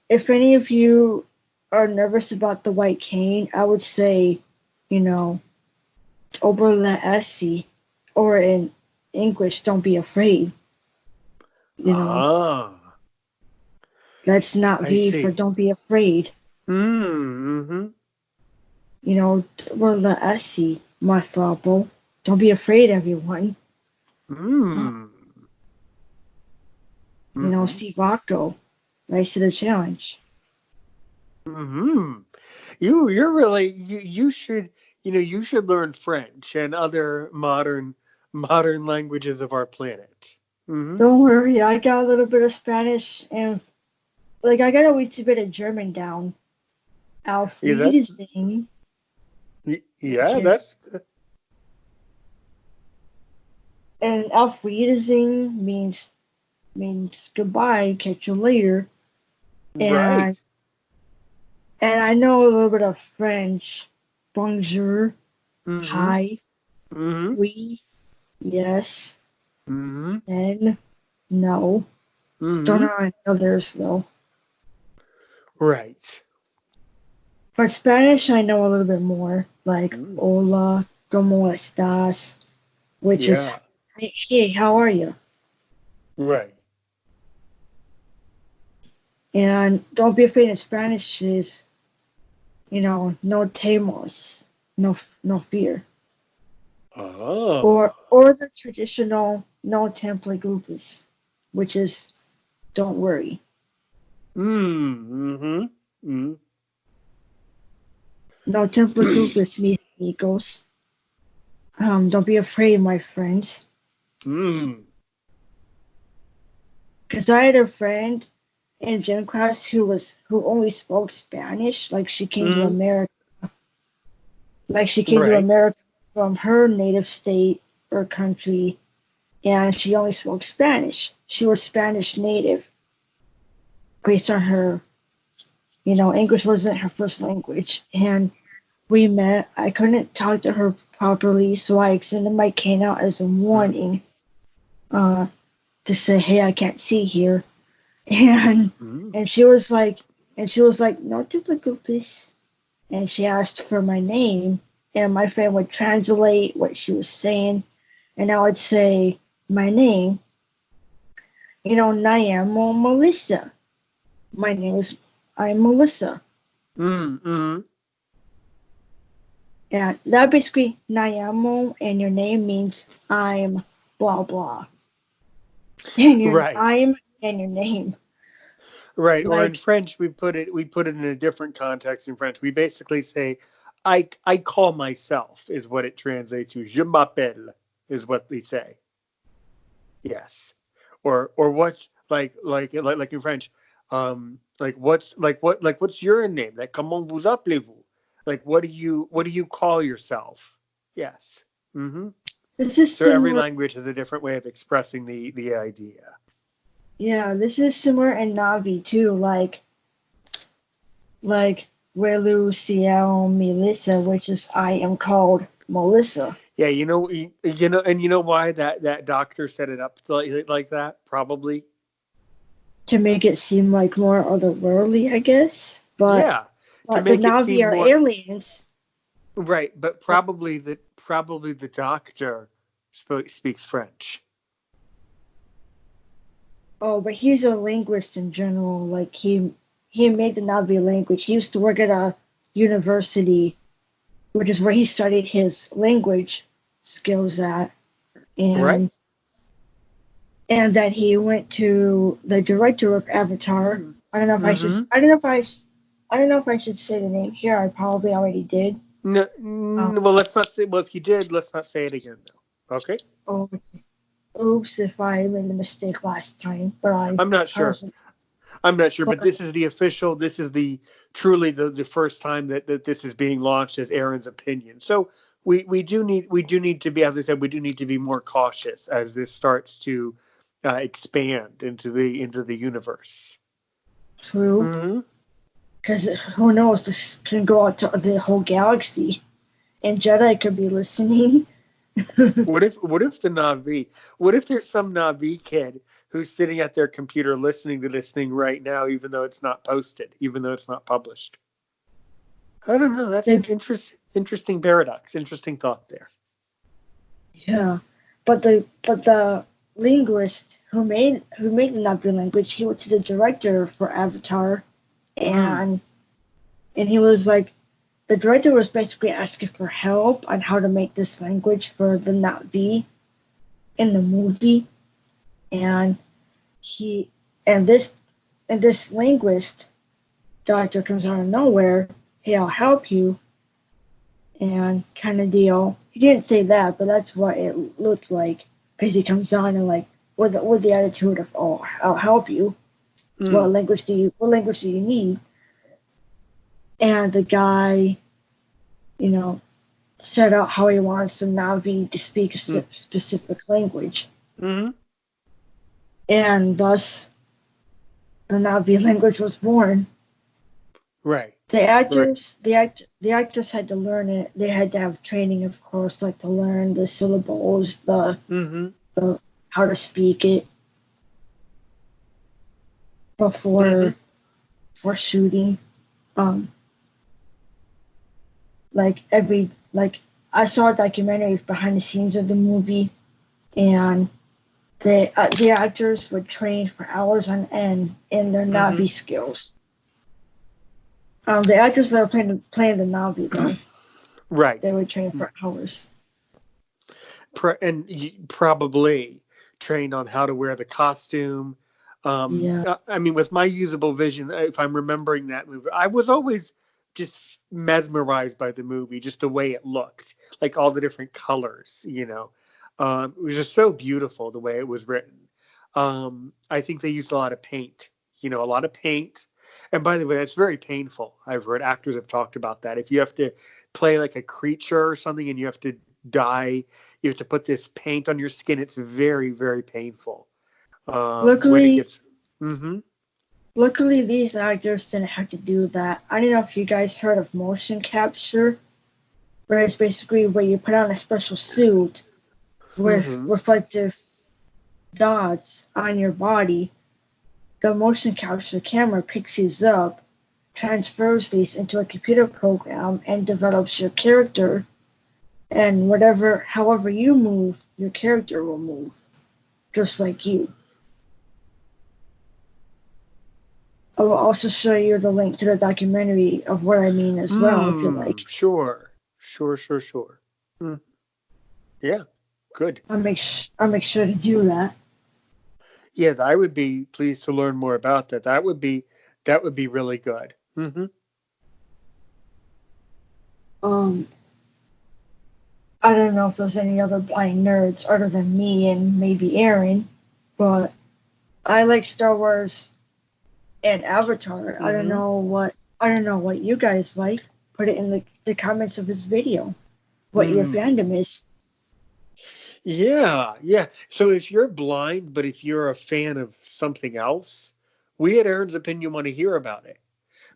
if any of you are nervous about the white cane, I would say, you know, oberle or in English, don't be afraid. You know, Ah, that's not I V for see. don't be afraid. Mm-hmm. Oberle my throuple. Don't be afraid, everyone. Mm. Mm-hmm. Steve Rocco, rise to the challenge. Mm-hmm. You're really you should you should learn French and other modern languages of our planet. Mm-hmm. Don't worry, I got a little bit of Spanish and like I got a wee bit of German down. Auf Yeah, that's Wiedersehen, which yeah, is that's good. and Auf Wiedersehen means goodbye, catch you later. Right. And and I know a little bit of French. Bonjour, Mm-hmm. hi, Mm-hmm. oui, yes, Mm-hmm. and no. Don't Mm-hmm. know any others though. Right. But Spanish I know a little bit more, like Mm. hola, ¿cómo estás? Which is, Yeah. hey, how are you? Right. And don't be afraid in Spanish is, no temos, no fear. Oh. Or the traditional no temple gupus, which is don't worry. Mm-hmm. Mm-hmm. No temple gupus, mis amigos. Don't be afraid, my friends. Mm. Because I had a friend in gym class who only spoke Spanish. Like she came to Mm-hmm. America. Like she came to Right. America from her native state or country, and she only spoke Spanish. She was Spanish native, based on her, English wasn't her first language. And we met. I couldn't talk to her properly, so I extended my cane out as a warning, uh, to say, "Hey, I can't see here." And Mm-hmm. and she was like, "No te preocupes." And she asked for my name, and my friend would translate what she was saying, and I would say my name. Nayamo Melissa. My name is I'm Melissa. Mm-hmm. And that basically Nayamo and your name means I'm blah blah. And your Right. I'm and your name. Right. Or in Like French, we put it in a different context. In French, we basically say, I call myself is what it translates to. Je m'appelle is what we say. Yes. Or what's like in French, what's your name? Like comment vous appelez-vous? Like what do you call yourself? Yes. Mm-hmm. this is So every similar. language has a different way of expressing the idea. Yeah, this is similar in Navi too. Like Welu Ciel Melissa, which is I am called Melissa. Yeah, and you know why that doctor set it up like that? Probably. To make it seem like more otherworldly, I guess. But Yeah, to but the make it Navi seem are more aliens. right, but probably the doctor speaks French. Oh, but he's a linguist in general. Like he made the Navi language. He used to work at a university, which is where he studied his language skills at, Right? and that he went to the director of Avatar. I don't know if I should. Mm-hmm. I don't know if I should say the name here. I probably already did. No, Uh, well, let's not say. Well, if you did, let's not say it again, though. Okay? oh, oops, if I made a mistake last time, but I'm not I sure. wasn't. I'm not sure, but But this is the official. This is the truly the first time that this is being launched as Aaron's opinion. So we do need to be, as I said, we do need to be more cautious as this starts to expand into the universe. true, Hmm. because who knows? This can go out to the whole galaxy, and Jedi could be listening. What if the Navi? What if there's some Navi kid who's sitting at their computer listening to this thing right now, even though it's not posted, even though it's not published? I don't know. That's They, an interesting paradox. Interesting thought there. yeah, but the linguist who made the Navi language, he went to the director for Avatar, Mm. and he was like, the director was basically asking for help on how to make this language for the Navi in the movie, and he and this linguist doctor comes out of nowhere. Hey, I'll help you, and kind of deal. He didn't say that, but that's what it looked like because he comes on and like with the attitude of, oh, I'll help you. Mm. What language do you need? And the guy, you know, set out how he wants the Navi to speak a Mm. specific language, Mm. and thus the Navi language was born. Right. The Right. actors, the actors had to learn it. They had to have training, of course, like to learn the syllables, Mm-hmm. the how to speak it Mm-hmm. before shooting. Um, like I saw a documentary behind the scenes of the movie, and the actors would train for hours on end in their Mm-hmm. Navi skills. The actors that were playing the Navi though, Right. they would train for hours. And probably trained on how to wear the costume. Yeah. I mean, with my usable vision, if I'm remembering that movie, I was always just mesmerized by the movie, just the way it looked, like all the different colors. It was just so beautiful the way it was written. I think they used a lot of paint. A lot of paint. And by the way, that's very painful. I've heard actors have talked about that. If you have to play like a creature or something and you have to die, you have to put this paint on your skin. It's very, very painful. When it Luckily, gets. Mm-hmm. luckily these actors didn't have to do that. I don't know if you guys heard of motion capture, where it's basically where you put on a special suit with Mm-hmm. reflective dots on your body. The motion capture camera picks these up, transfers these into a computer program, and develops your character. And however you move, your character will move, just like you. I will also show you the link to the documentary of what I mean as well, if you like. Sure. Sure. Mm. Yeah. Good. I'll make sure to do that. Yes, I would be pleased to learn more about that. That would be really good. Mm-hmm. Um, I don't know if there's any other blind nerds other than me and maybe Aaron, but I like Star Wars and Avatar. Mm-hmm. I don't know what you guys like. Put it in the comments of this video. What your Mm. fandom is. Yeah. So if you're blind, but if you're a fan of something else, we at Aaron's Opinion want to hear about it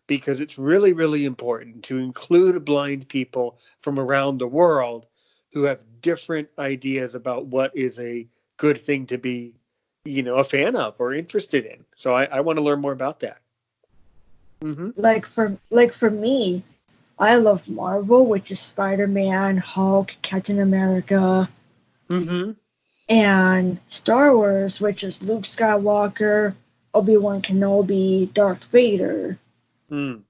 because it's really, really important to include blind people from around the world who have different ideas about what is a good thing to be, a fan of or interested in. So I want to learn more about that. Mm-hmm. Like for me, I love Marvel, which is Spider-Man, Hulk, Captain America, Mm-hmm. and Star Wars, which is Luke Skywalker, Obi-Wan Kenobi, Darth Vader. Mm.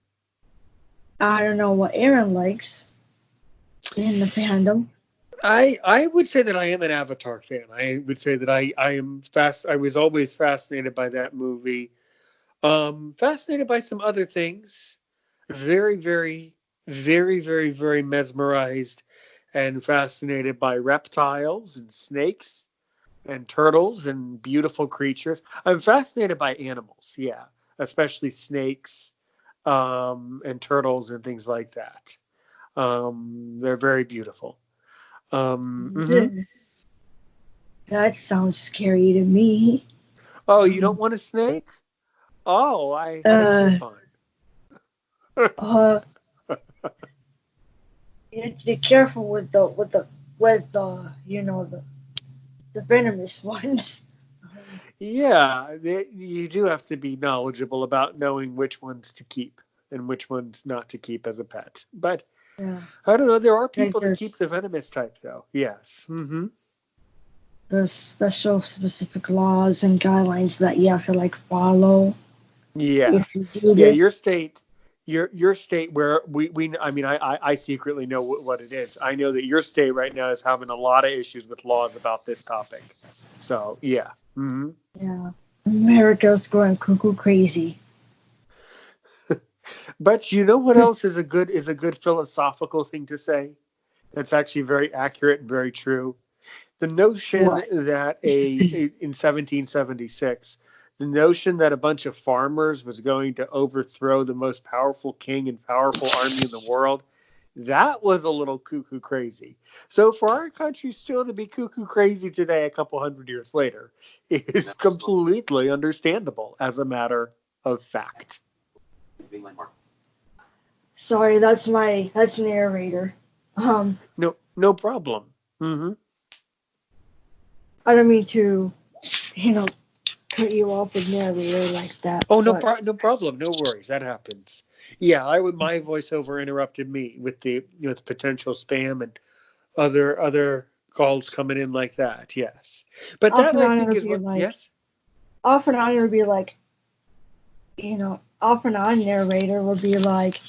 I don't know what Aaron likes in the fandom. I would say that I am an Avatar fan. I would say that I am fast. I was always fascinated by that movie. Fascinated by some other things. Very, very, very, very, very mesmerized and fascinated by reptiles and snakes and turtles and beautiful creatures. I'm fascinated by animals, yeah, especially snakes, and turtles and things like that. They're very beautiful. Mhm. That sounds scary to me. Oh, you don't Um, want a snake? Oh, I had a uh, coupon. uh, you need to be careful with the the venomous ones. Yeah, you do have to be knowledgeable about knowing which ones to keep and which ones not to keep as a pet. But Yeah, I don't know. There are like people that keep the venomous type, though. Yes. Mm-hmm. there's special specific laws and guidelines that you have to like follow Yeah. if you do Yeah. Your this. state, your state where we I mean, I secretly know what it is. I know that your state right now is having a lot of issues with laws about this topic. So yeah. Mm-hmm. Yeah, America's going cuckoo crazy. But you know what else is a good philosophical thing to say? That's actually very accurate and very true. The notion What? that in 1776, the notion that a bunch of farmers was going to overthrow the most powerful king and powerful army in the world, that was a little cuckoo crazy. So for our country still to be cuckoo crazy today, a couple hundred years later, is completely understandable as a matter of fact. Sorry, that's narrator. Um, No, no problem. Hmm. I don't mean to, you know, cut you off with narrator like that, Oh, no, but no problem. No worries. That happens. Yeah, my voiceover interrupted me with the with potential spam and other calls coming in like that. Yes, but off that and I on think it'll is be what. like, Yes. off and on it'll be like, off and on narrator will be like,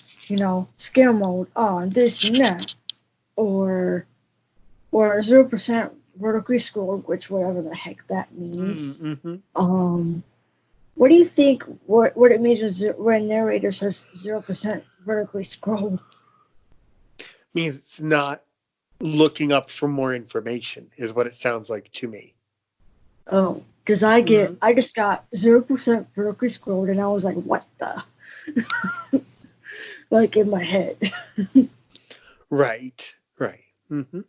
skill mode on this and that, or 0% vertically scrolled, which whatever the heck that means. Mm-hmm. Um, what do you think? What it means when narrator says 0% vertically scrolled? Means it's not looking up for more information is what it sounds like to me. Oh, because Hmm. I just got 0% vertically scrolled, and I was like, what the? Like in my head. Right. Right. Hmm.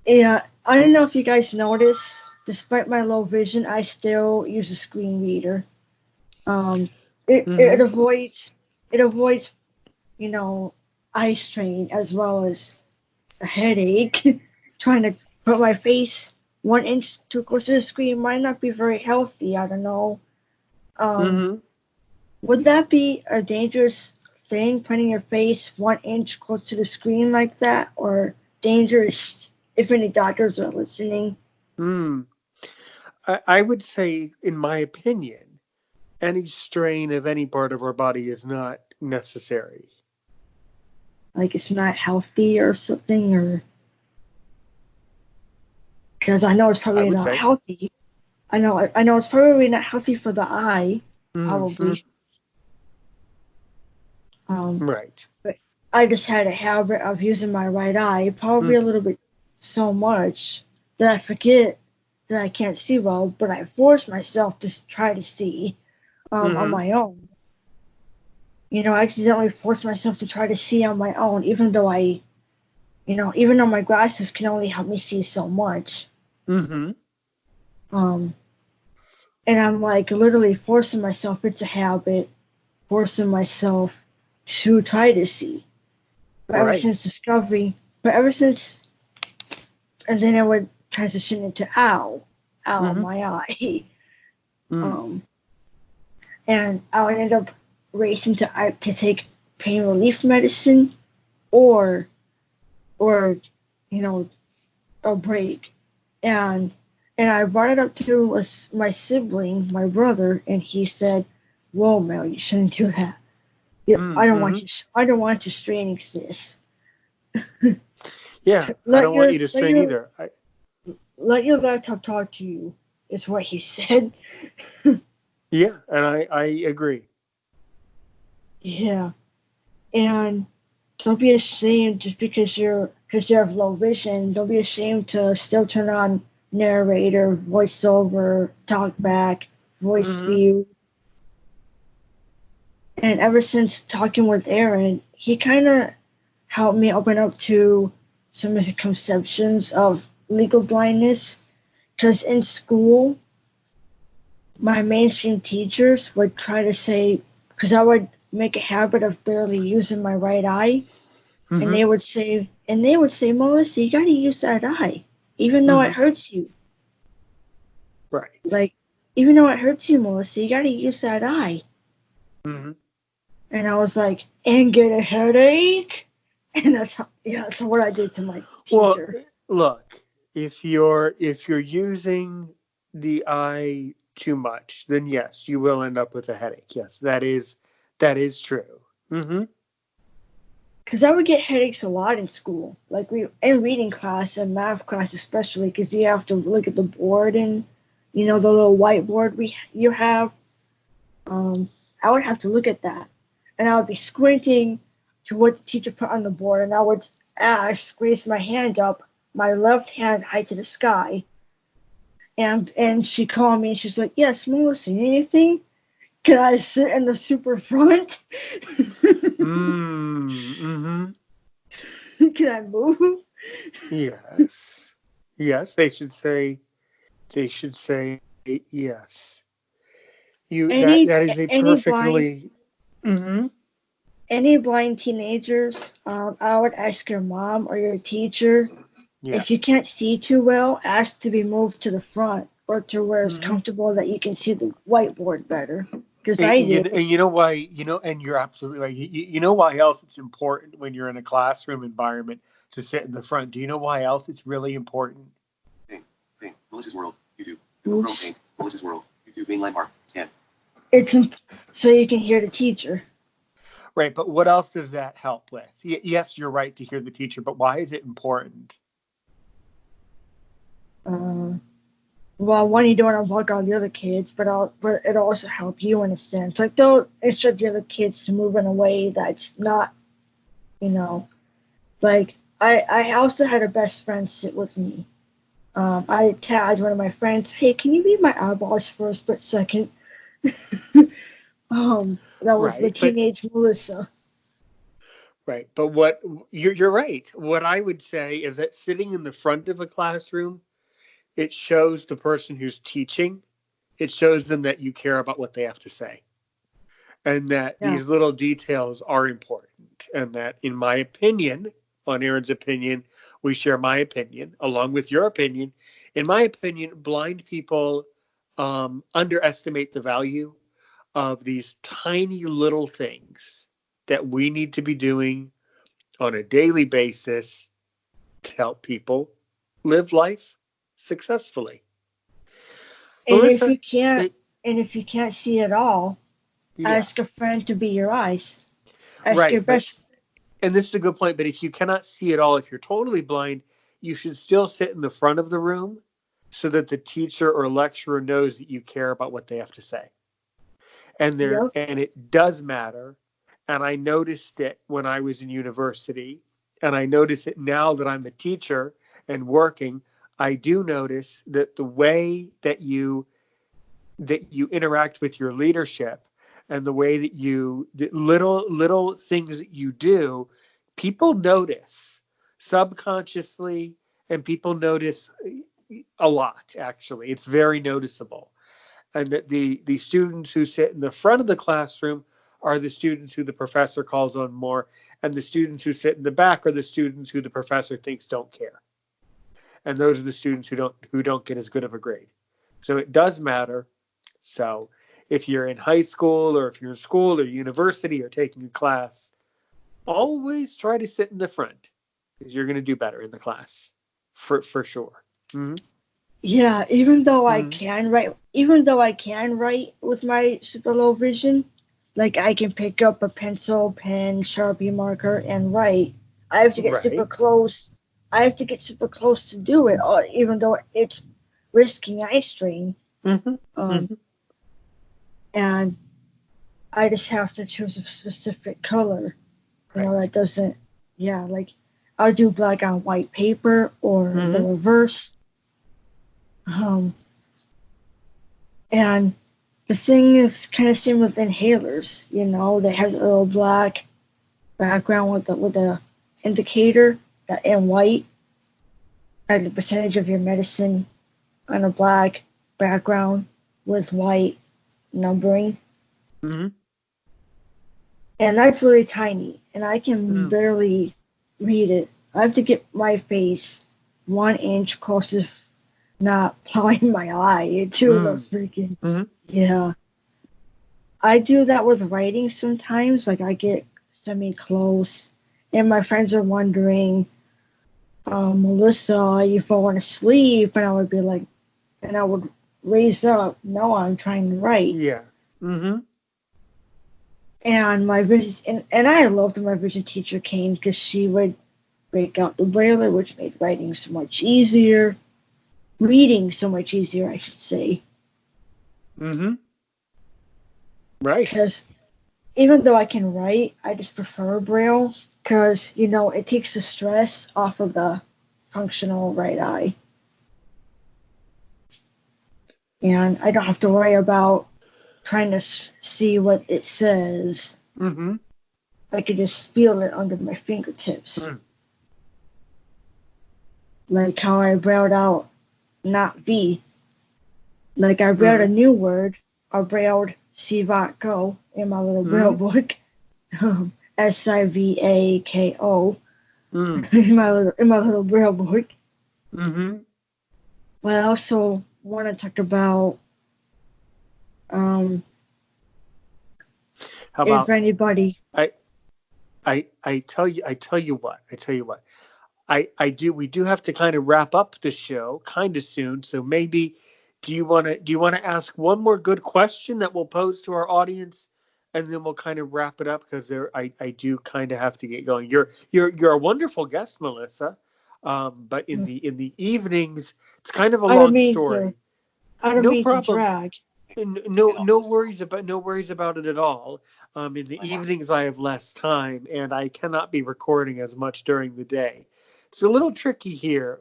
Yeah, I don't know if you guys notice, despite my low vision, I still use a screen reader. Um, it, it Hmm. avoids it avoids you know eye strain as well as a headache. Trying to put my face 1 inch too close to the screen might not be very healthy. I don't know. Um, Hmm. would that be a dangerous thing, putting your face 1 inch close to the screen like that, or dangerous if any doctors are listening? Mm. I would say, in my opinion, any strain of any part of our body is not necessary. Like it's not healthy or something, or because I know it's I probably would not say. healthy. I know it's probably not healthy for the eye, Hmm. probably. Um, Right. but I just had a habit of using my right eye, probably a Mm. little bit so much that I forget that I can't see well, but I force myself to try to see on Hmm. my own. I accidentally force myself to try to see on my own, even though even though my glasses can only help me see so much. Hmm. Um, and I'm like literally forcing myself. It's a habit, forcing myself to try to see. But ever Right. since discovery, but ever since, and then I would transition into ow, Hmm. my eye. Mm. Um, and I would end up racing to take pain relief medicine or or you know a break. And and I brought it up to my sibling, my brother, and he said, "Whoa, Mel, you shouldn't do that. Yeah, Mm-hmm. I don't want you straining, sis. Yeah, I Let don't want your you to let strain your either. let your laptop talk to you." Is what he said. Yeah, and I agree. Yeah, and don't be ashamed just because you have low vision. Don't be ashamed to still turn on narrator, voiceover, talkback, voice Hmm. view. And ever since talking with Aaron, he kind of helped me open up to some misconceptions of legal blindness. Because in school, my mainstream teachers would try to say, because I would make a habit of barely using my right eye, and Hmm. they would say, Melissa, you gotta use that eye, even though it Hmm. hurts you. Right. Like, even though it hurts you, Melissa, you gotta use that eye. Hmm. And I was like, and get a headache. And that's what I did to my Well, teacher. look, if you're using the eye too much, then yes, you will end up with a headache. Yes, that is true. Hmm. Because I would get headaches a lot in school, like in reading class and math class especially, because you have to look at the board and the little whiteboard you have. Um, I would have to look at that, and I would be squinting to what the teacher put on the board, and I would squeeze my hand up, my left hand high to the sky, and she called me and she's like, "Yes, Melissa, anything? Can I sit in the super front? Mm-hmm. Can I move?" Yes. Yes, they should say yes. You that Any that is a any blind perfectly. Hmm. any blind teenagers, I would ask your mom or your teacher, Yeah. if you can't see too well, ask to be moved to the front or to where it's Hmm. comfortable that you can see the whiteboard better. Because And, I and, you, did. and you know why, and you're absolutely right. You know why else it's important when you're in a classroom environment to sit in the front? Do you know why else it's really important? Paint, paint, Melissa's World, YouTube, Google Chrome Oops. Paint, Melissa's World, YouTube, mainline bar, scan. It's so you can hear the teacher. Right, but what else does that help with? Yes, you're right to hear the teacher, but why is it important? Uh, well, one, you don't want to bug all the other kids, but it'll also help you in a sense. Like, they'll instruct the other kids to move in a way that's not, you know, like I also had a best friend sit with me. I tagged one of my friends, hey, can you read my eyeballs for a split second? That was the Right, but teenage Melissa. right, but what you're right. What I would say is that sitting in the front of a classroom, it shows the person who's teaching, it shows them that you care about what they have to say, and that Yeah. these little details are important, and that, in my opinion, on Aaron's opinion, we share my opinion along with your opinion. In my opinion, blind people underestimate the value of these tiny little things that we need to be doing on a daily basis to help people live life successfully. And if Melissa, you can't, it, and if you can't see at all, yeah, ask a friend to be your eyes. Ask your right. But best. and this is a good point. But if you cannot see at all, if you're totally blind, you should still sit in the front of the room so that the teacher or lecturer knows that you care about what they have to say. Yep. And it does matter. And I noticed it when I was in university, and I notice it now that I'm a teacher and working. I do notice that the way that you interact with your leadership, and the way that the little things that you do, people notice subconsciously, and people notice a lot. Actually, it's very noticeable. And that the students who sit in the front of the classroom are the students who the professor calls on more, and the students who sit in the back are the students who the professor thinks don't care, and those are the students who don't get as good of a grade. So it does matter. So if you're in high school, or if you're in school or university or taking a class, always try to sit in the front, because you're going to do better in the class, for sure. Mm-hmm. Yeah. Mm-hmm. Even though I can write with my super low vision, like I can pick up a pencil, pen, Sharpie marker, and write. I have to get super Right. close. I have to get super close to do it, even though it's risking eye strain. Mm-hmm. Um, Mm-hmm. and I just have to choose a specific color. Right. That doesn't, yeah, like I'll do black on white paper or the Mm-hmm. reverse. Um, and the thing is kind of same with inhalers. They have a little black background with a indicator that in white, like the percentage of your medicine on a black background with white numbering. Mm-hmm. And that's really tiny, and I can Mm-hmm. barely read it. I have to get my face 1 inch close, if not plowing my eye into the freaking. Mm-hmm. Yeah. I do that with writing sometimes. Like I get semi close, and my friends are wondering, Melissa, you falling asleep? And I would be like, and I would raise up, no, I'm trying to write. Yeah. Mm-hmm. And my vision, and I loved when my vision teacher came because she would break out the braille, which made writing so much easier, reading so much easier, I should say. Mm-hmm. Right. Because even though I can write, I just prefer braille because it takes the stress off of the functional right eye, and I don't have to worry about trying to see what it says. Mm-hmm. I can just feel it under my fingertips, Mm. like how I brailled out not V. Like I brailled Mm-hmm. a new word. I brailled Sivako Go in my little braille Mm-hmm. book. Sivako Mm. in my little braille book. Mm-hmm. But I also want to talk about um, How if about anybody. I I tell you what. We do have to kind of wrap up the show kind of soon. So maybe do you want to ask one more good question that we'll pose to our audience, and then we'll kind of wrap it up, because I do kind of have to get going. You're a wonderful guest, Melissa. But in the evenings, it's kind of a I don't long mean to. story. I don't No mean to problem. drag. No worries about it at all. In the evenings, I have less time, and I cannot be recording as much during the day. It's a little tricky here,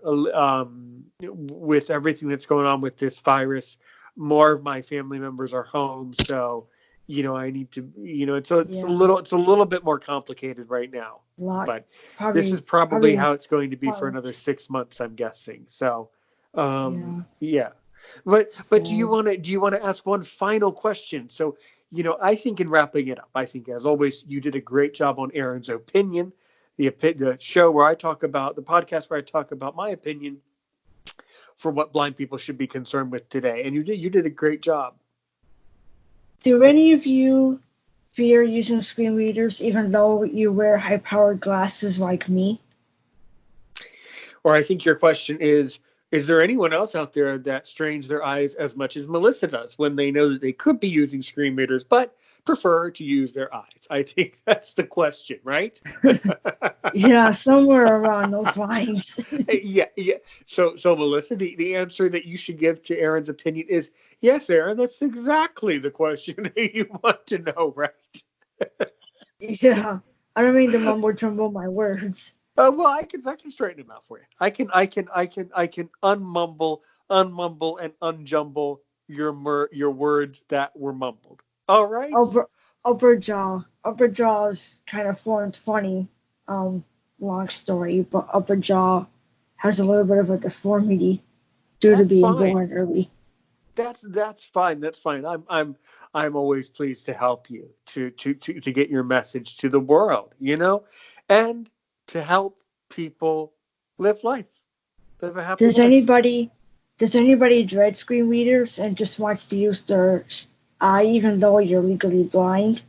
with everything that's going on with this virus. More of my family members are home, so I need to. Yeah, It's a little bit more complicated right now. lot But this is probably probably probably how it's going to be for another months. 6 months, I'm guessing. So, Yeah. yeah. But do you So want to ask one final question? So, I think in wrapping it up, I think as always you did a great job on Aaron's opinion, the show where I talk about the podcast where I talk about my opinion for what blind people should be concerned with today, and you did a great job. do any of you fear using screen readers even though you wear high-powered glasses like me? Or I think your question is there anyone else out there that strains their eyes as much as Melissa does when they know that they could be using screen readers but prefer to use their eyes? I think that's the question, right? Yeah, somewhere around those lines. Yeah. So Melissa, the answer that you should give to Aaron's opinion is yes, Aaron. That's exactly the question that you want to know, right? Yeah, I don't mean to mumble jumble my words. Well, I can straighten them out for you. I can unmumble, and unjumble your words that were mumbled. All right. Upper jaw is kind of formed funny. Um, Long story, but upper jaw has a little bit of a deformity due to That's being fine. born early. That's fine. That's fine. I'm always pleased to help you to get your message to the world, and to help people live live a happy Does life. anybody does anybody dread screen readers and just wants to use their eye even though you're legally blind?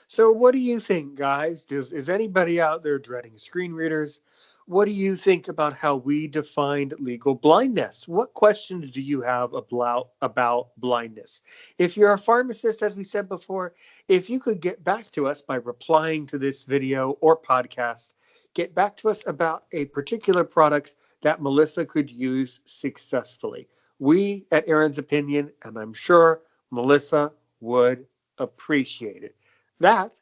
So what do you think, guys? Is anybody out there dreading screen readers? What do you think about how we defined legal blindness? What questions do you have about blindness? If you're a pharmacist, as we said before, if you could get back to us by replying to this video or podcast, get back to us about a particular product that Melissa could use successfully. We at Aaron's Opinion, and I'm sure Melissa would appreciate it. That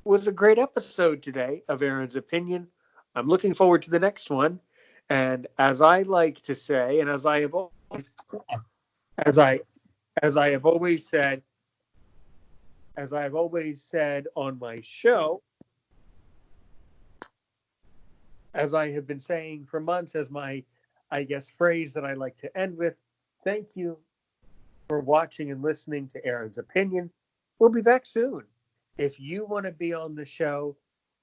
was a great episode today of Aaron's Opinion. I'm looking forward to the next one. And as I like to say, and as I as I have always said, as I have always said on my show, as I have been saying for months as my, I guess, phrase that I like to end with, thank you for watching and listening to Aaron's Opinion. We'll be back soon. If you want to be on the show,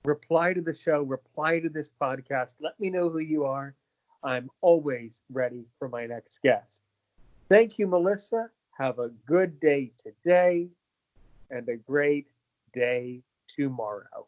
reply to the show, reply to this podcast. Let me know who you are. I'm always ready for my next guest. Thank you, Melissa. Have a good day today and a great day tomorrow.